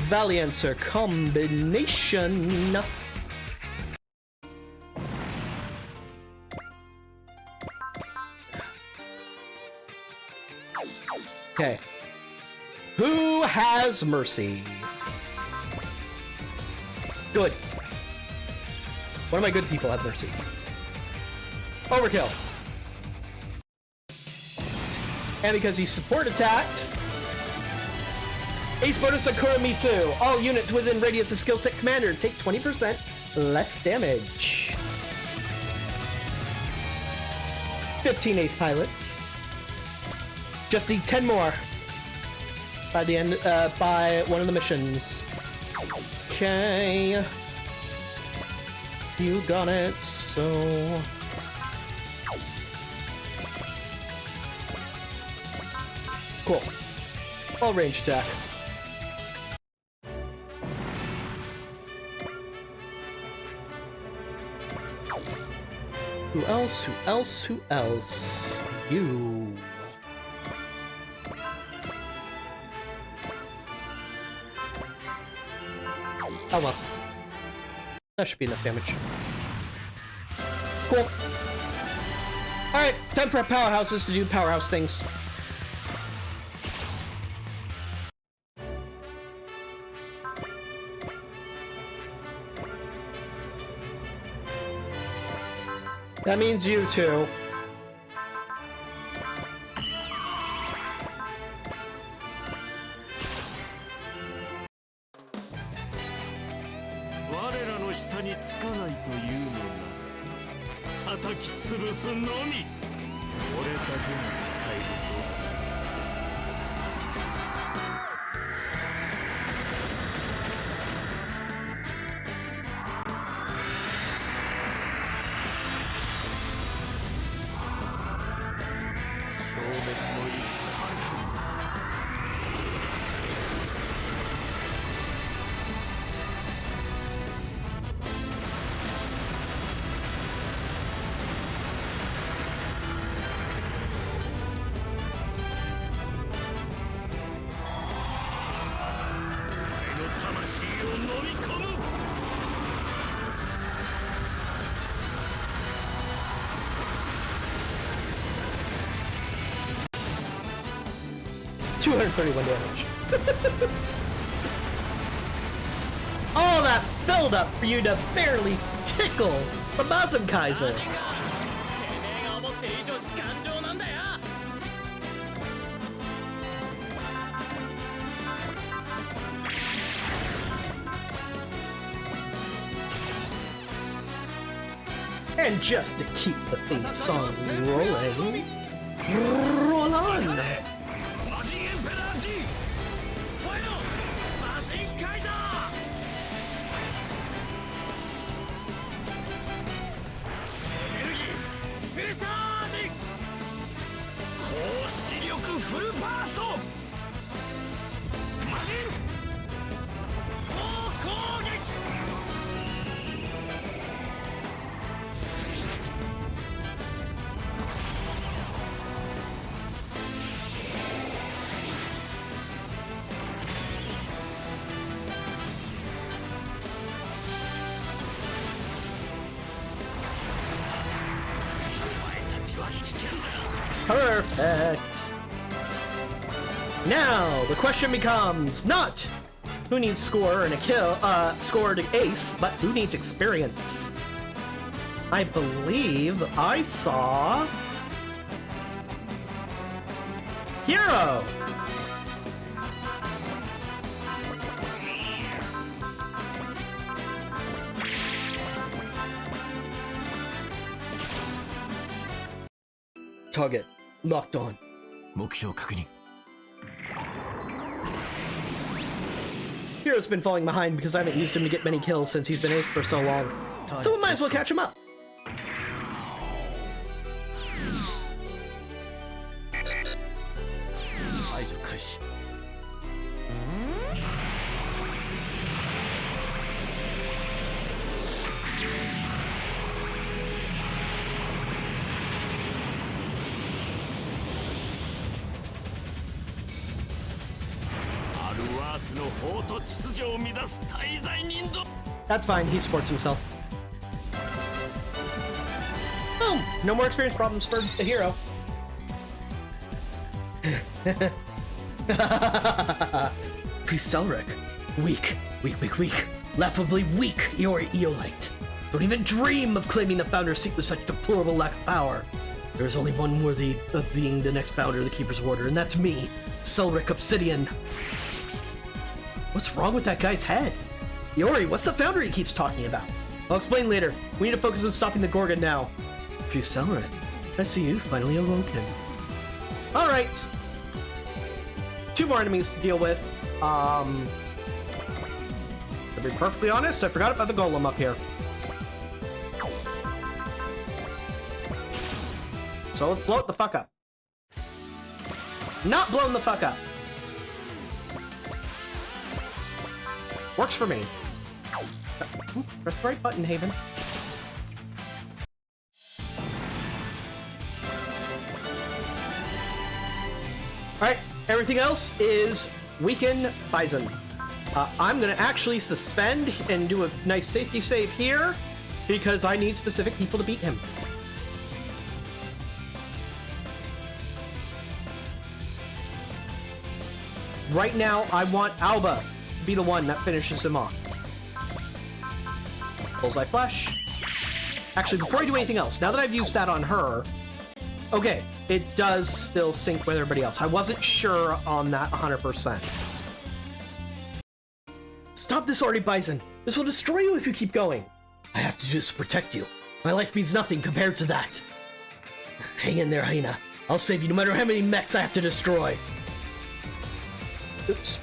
Valiancer combination. Okay. Who has mercy? Good. One of my good people have mercy. Overkill. And because he support attacked, Ace bonus on Kuromitsu. All units within radius of skill set commander take 20% less damage. 15 ace pilots. Just need 10 more by the end, by one of the missions. Okay. You got it, so... Cool. All range attack. Who else? Who else? Who else? You. Oh well. That should be enough damage. Cool. Alright, time for our powerhouses to do powerhouse things. That means you two. $231 damage. All that filled up for you to barely tickle the Mazinkaiser. And just to keep the theme song rolling, roll on! Perfect. Now the question becomes not who needs score and a kill, score to ace, but who needs experience. I believe I saw Hero. Target locked on. 目標確認 Hero's been falling behind because I haven't used him to get many kills since he's been ace for so long. So we might as well catch him up. That's fine, he supports himself. Boom! No more experience problems for the hero. Priest Selric. Weak. Weak. Laughably weak, Iori Eolite. Don't even dream of claiming the Founder's seat with such deplorable lack of power. There is only one worthy of being the next founder of the Keeper's Order, and that's me, Selric Obsidian. What's wrong with that guy's head? Iori, what's the founder he keeps talking about? I'll explain later. We need to focus on stopping the Gorgon now. Priest Selric, I see you finally awoken. Alright, 2 more enemies to deal with. To be perfectly honest, I forgot about the golem up here. So let's blow it the fuck up. Not blown the fuck up. Works for me. Press the right button, Haven. Alright, everything else is weaken Bison. I'm gonna actually suspend and do a nice safety save here because I need specific people to beat him. Right now, I want Alba to be the one that finishes him off. Bullseye Flesh. Actually, before I do anything else, now that I've used that on her, okay, it does still sync with everybody else. I wasn't sure on that 100%. Stop this already, Bison. This will destroy you if you keep going. I have to just protect you. My life means nothing compared to that. Hang in there, Hyena. I'll save you no matter how many mechs I have to destroy. Oops.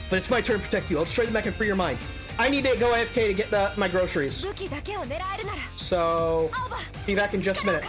But it's my turn to protect you. I'll destroy the mech and free your mind. I need to go AFK to get my groceries. So, be back in just a minute.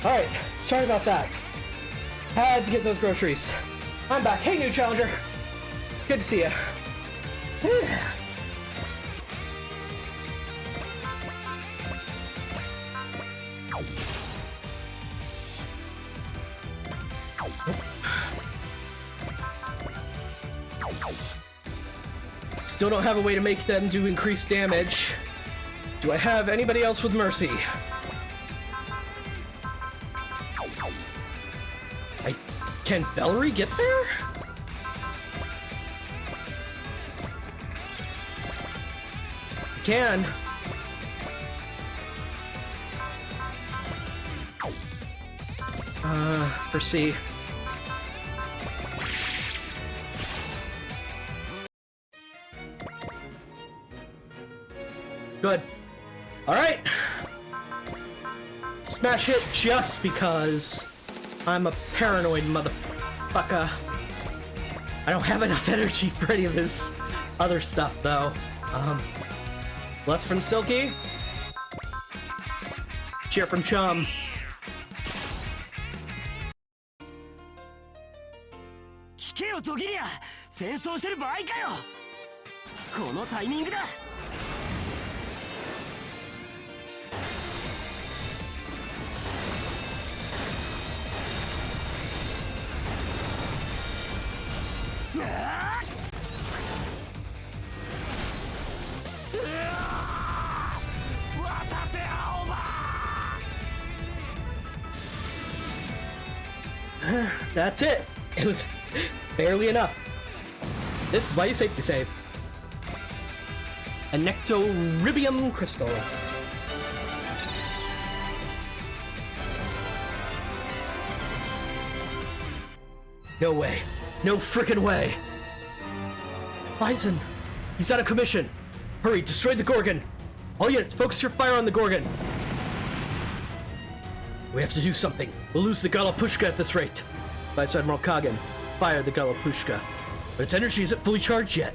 Alright, sorry about that. Had to get those groceries. I'm back. Hey, new challenger. Good to see you. Still don't have a way to make them do increased damage. Do I have anybody else with mercy? Can Bellary get there? Can. Proceed. Good. Alright. Smash hit just because I'm a paranoid motherfucker. I don't have enough energy for any of his other stuff, though. Less from Silky. Cheer from Chum. That's it. It was barely enough. This is why you safety save. A Nectaribium crystal. No way. No frickin' way. Bison, he's out of commission. Hurry, destroy the Gorgon. All units, focus your fire on the Gorgon. We have to do something. We'll lose the Galapushka at this rate. Vice Admiral Kagan, fire the Galapushka. But its energy isn't fully charged yet.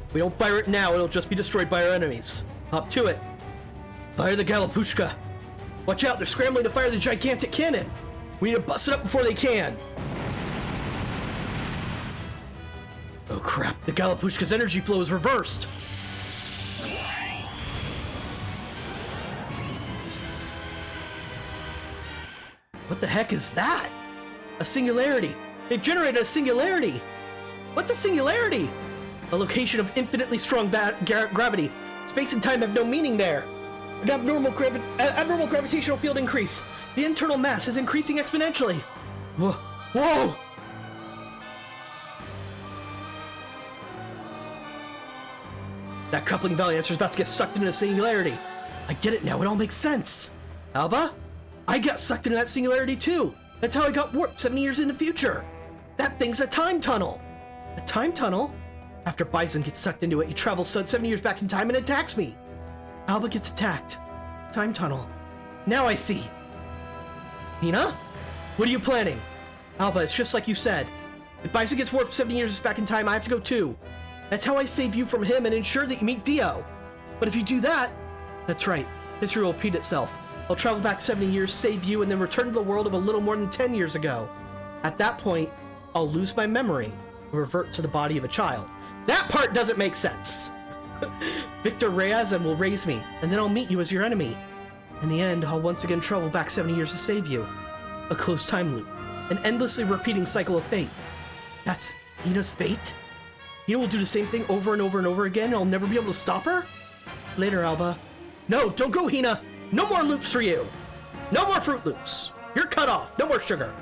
If we don't fire it now, it'll just be destroyed by our enemies. Hop to it. Fire the Galapushka. Watch out, they're scrambling to fire the gigantic cannon. We need to bust it up before they can. Oh crap, the Galapushka's energy flow is reversed. What the heck is that? A singularity. They've generated a singularity. What's a singularity? A location of infinitely strong gravity. Space and time have no meaning there. An abnormal gravitational field increase. The internal mass is increasing exponentially. Whoa! Whoa! That coupling valley answer is about to get sucked into a singularity. I get it now. It all makes sense. Alba, I got sucked into that singularity too. That's how I got warped 70 years in the future. That thing's a time tunnel. A time tunnel? After Bison gets sucked into it, he travels 70 years back in time and attacks me. Alba gets attacked. Time tunnel. Now I see. Hina? What are you planning? Alba, it's just like you said. If Bison gets warped 70 years back in time, I have to go too. That's how I save you from him and ensure that you meet Dio. But if you do that... That's right. History will repeat itself. I'll travel back 70 years, save you, and then return to the world of a little more than 10 years ago. At that point, I'll lose my memory and revert to the body of a child. That part doesn't make sense. Victor Ryazan will raise me, and then I'll meet you as your enemy. In the end, I'll once again travel back 70 years to save you. A closed time loop. An endlessly repeating cycle of fate. That's Hina's fate? Hina will do the same thing over and over and over again, and I'll never be able to stop her? Later, Alba. No, don't go, Hina! No more loops for you! No more Fruit Loops! You're cut off! No more sugar!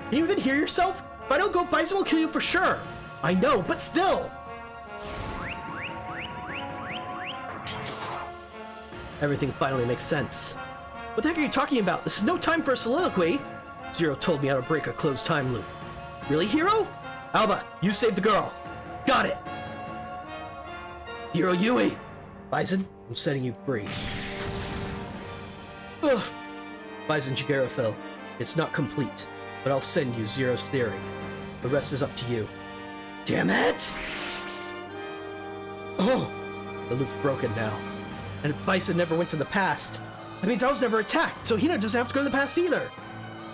Can you even hear yourself? If I don't go, Bison will kill you for sure! I know, but still! Everything finally makes sense. What the heck are you talking about? This is no time for a soliloquy! Zero told me how to break a closed time loop. Really, Hero? Alba, you saved the girl. Got it! Hero Yui! Bison, I'm setting you free. Ugh. Bison Chigarofil, it's not complete, but I'll send you Zero's theory. The rest is up to you. Damn it! Oh! The loop's broken now. And if Bison never went to the past, that means I was never attacked, so Hina doesn't have to go to the past either.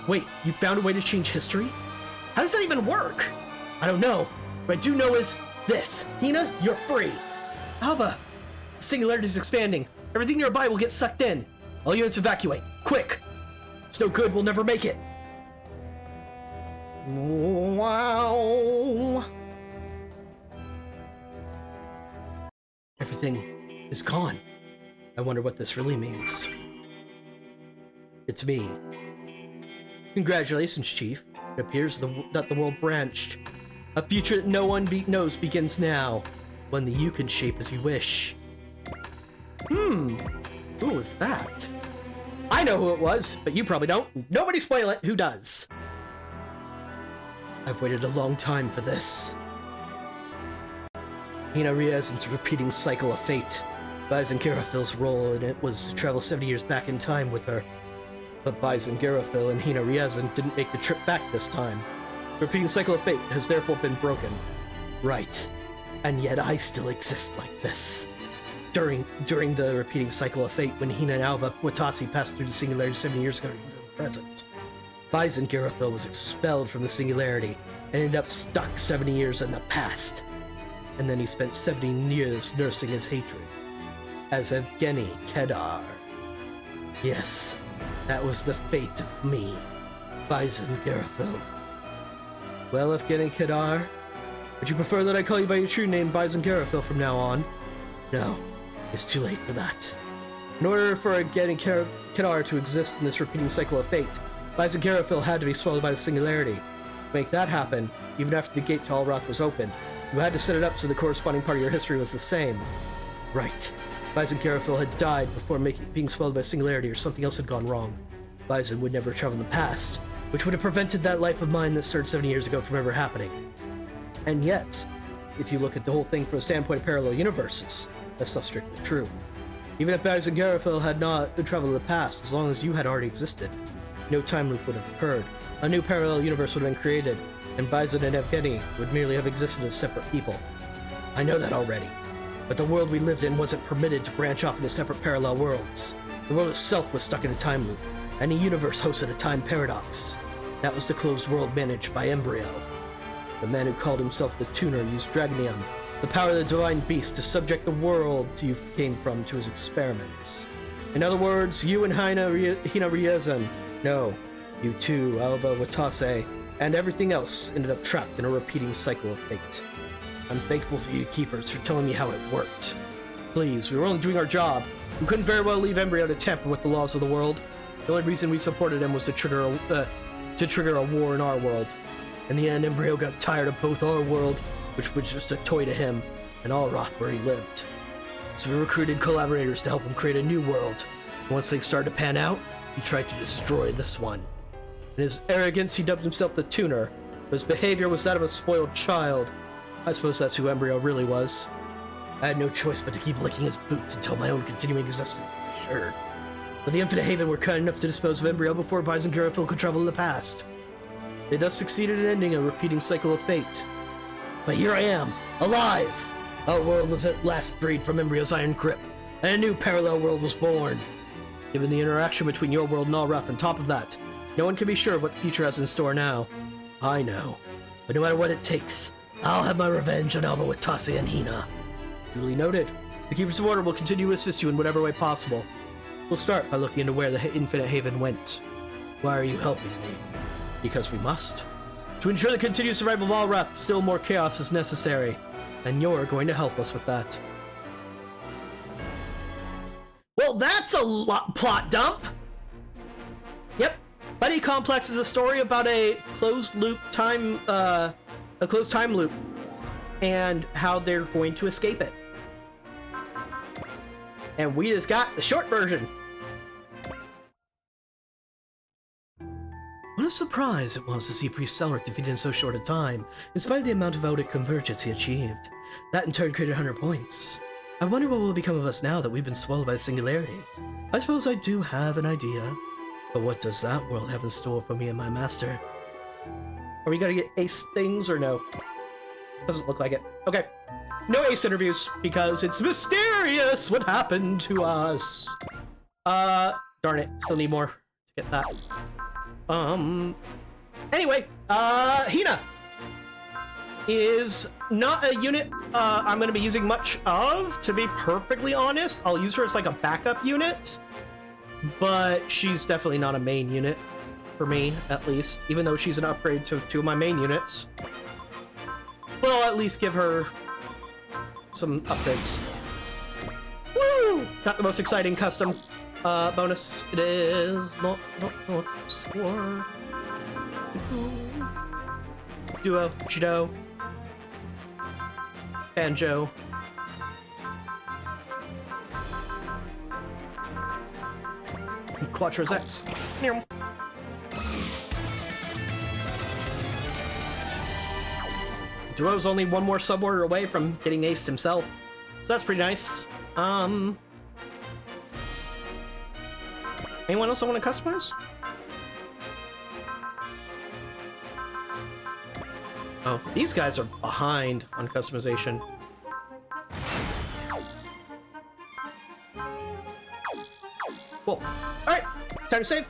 Wait, you found a way to change history? How does that even work? I don't know. What I do know is this. Hina, you're free. Alba, the singularity is expanding. Everything nearby will get sucked in. All units evacuate. Quick. It's no good. We'll never make it. Wow. Everything is gone. I wonder what this really means. It's me. Congratulations, Chief. It appears that the world branched. A future that no one knows begins now. One that you can shape as you wish. Who was that? I know who it was, but you probably don't. Nobody spoil it. Who does? I've waited a long time for this. Hina Ryazan's repeating cycle of fate. Bison Garofil's role in it was to travel 70 years back in time with her. But Bison Garofil and Hina Ryazan didn't make the trip back this time. The repeating cycle of fate has therefore been broken. Right. And yet I still exist like this. During the repeating cycle of fate, when Hina and Alba Watasi passed through the singularity 70 years ago into the present, Bison Garofil was expelled from the singularity and ended up stuck 70 years in the past. And then he spent 70 years nursing his hatred as Evgeny Kedar. Yes, that was the fate of me, Bison Garofil. Well, Evgeny Kedar, would you prefer that I call you by your true name, Bison Garofil, from now on? No, it's too late for that. In order for Evgeny Kedar to exist in this repeating cycle of fate, Bison Garofil had to be swallowed by the singularity. make that happen, even after the gate to Alroth was open, you had to set it up so the corresponding part of your history was the same. Right. Bison Garofil had died before being swallowed by Singularity, or something else had gone wrong. Bison would never travel in the past, which would have prevented that life of mine that started 70 years ago from ever happening. And yet, if you look at the whole thing from a standpoint of parallel universes, that's not strictly true. Even if Bison Garofil had not traveled in the past, as long as you had already existed, no time loop would have occurred. A new parallel universe would have been created, and Bison and Evgeny would merely have existed as separate people. I know that already, but the world we lived in wasn't permitted to branch off into separate parallel worlds. The world itself was stuck in a time loop, and the universe hosted a time paradox. That was the closed world managed by Embryo. The man who called himself the Tuner used Dragonium, the power of the divine beast, to subject the world you came from to his experiments. In other words, you and Hina Ryuzen, no, you too, Alba Watase, and everything else ended up trapped in a repeating cycle of fate. I'm thankful for you Keepers for telling me how it worked. Please, we were only doing our job. We couldn't very well leave Embryo to tamper with the laws of the world. The only reason we supported him was to trigger a war in our world. In the end, Embryo got tired of both our world, which was just a toy to him, and Alroth, where he lived. So we recruited collaborators to help him create a new world. And once things started to pan out, he tried to destroy this one. In his arrogance, he dubbed himself the Tuner, but his behavior was that of a spoiled child. I suppose that's who Embryo really was. I had no choice but to keep licking his boots until my own continuing existence was assured. But the Infinite Haven were kind enough to dispose of Embryo before Bison Garofil could travel in the past. They thus succeeded in ending a repeating cycle of fate. But here I am, alive! Our world was at last freed from Embryo's iron grip, and a new parallel world was born. Given the interaction between your world and Alroth on top of that, no one can be sure of what the future has in store now. I know. But no matter what it takes, I'll have my revenge on Alba Watase and Hina. Duly noted. The Keepers of Order will continue to assist you in whatever way possible. We'll start by looking into where the Infinite Haven went. Why are you helping me? Because we must. To ensure the continued survival of Alroth, still more chaos is necessary. And you're going to help us with that. Well, that's a plot dump! Yep. Buddy Complex is a story about a closed time loop, and how they're going to escape it. And we just got the short version. What a surprise it was to see Priest Selric defeated in so short a time, in spite of the amount of Odic convergence he achieved. That in turn created 100 points. I wonder what will become of us now that we've been swallowed by the Singularity. I suppose I do have an idea. But what does that world have in store for me and my master? Are we gonna get ace things or no? Doesn't look like it. Okay. No ace interviews, because it's mysterious what happened to us. Darn it. Still need more to get that. Anyway, Hina is not a unit I'm gonna be using much of, to be perfectly honest. I'll use her as like a backup unit. But she's definitely not a main unit, for me, at least, even though she's an upgrade to two of my main units. But I'll at least give her some upgrades. Woo! Not the most exciting custom bonus. It is not score. Duo, Judo, Banjo. Quattro's X. Duo's only one more sub-order away from getting aced himself, so that's pretty nice. Anyone else I want to customize? Oh, these guys are behind on customization. Cool. Alright, time to save.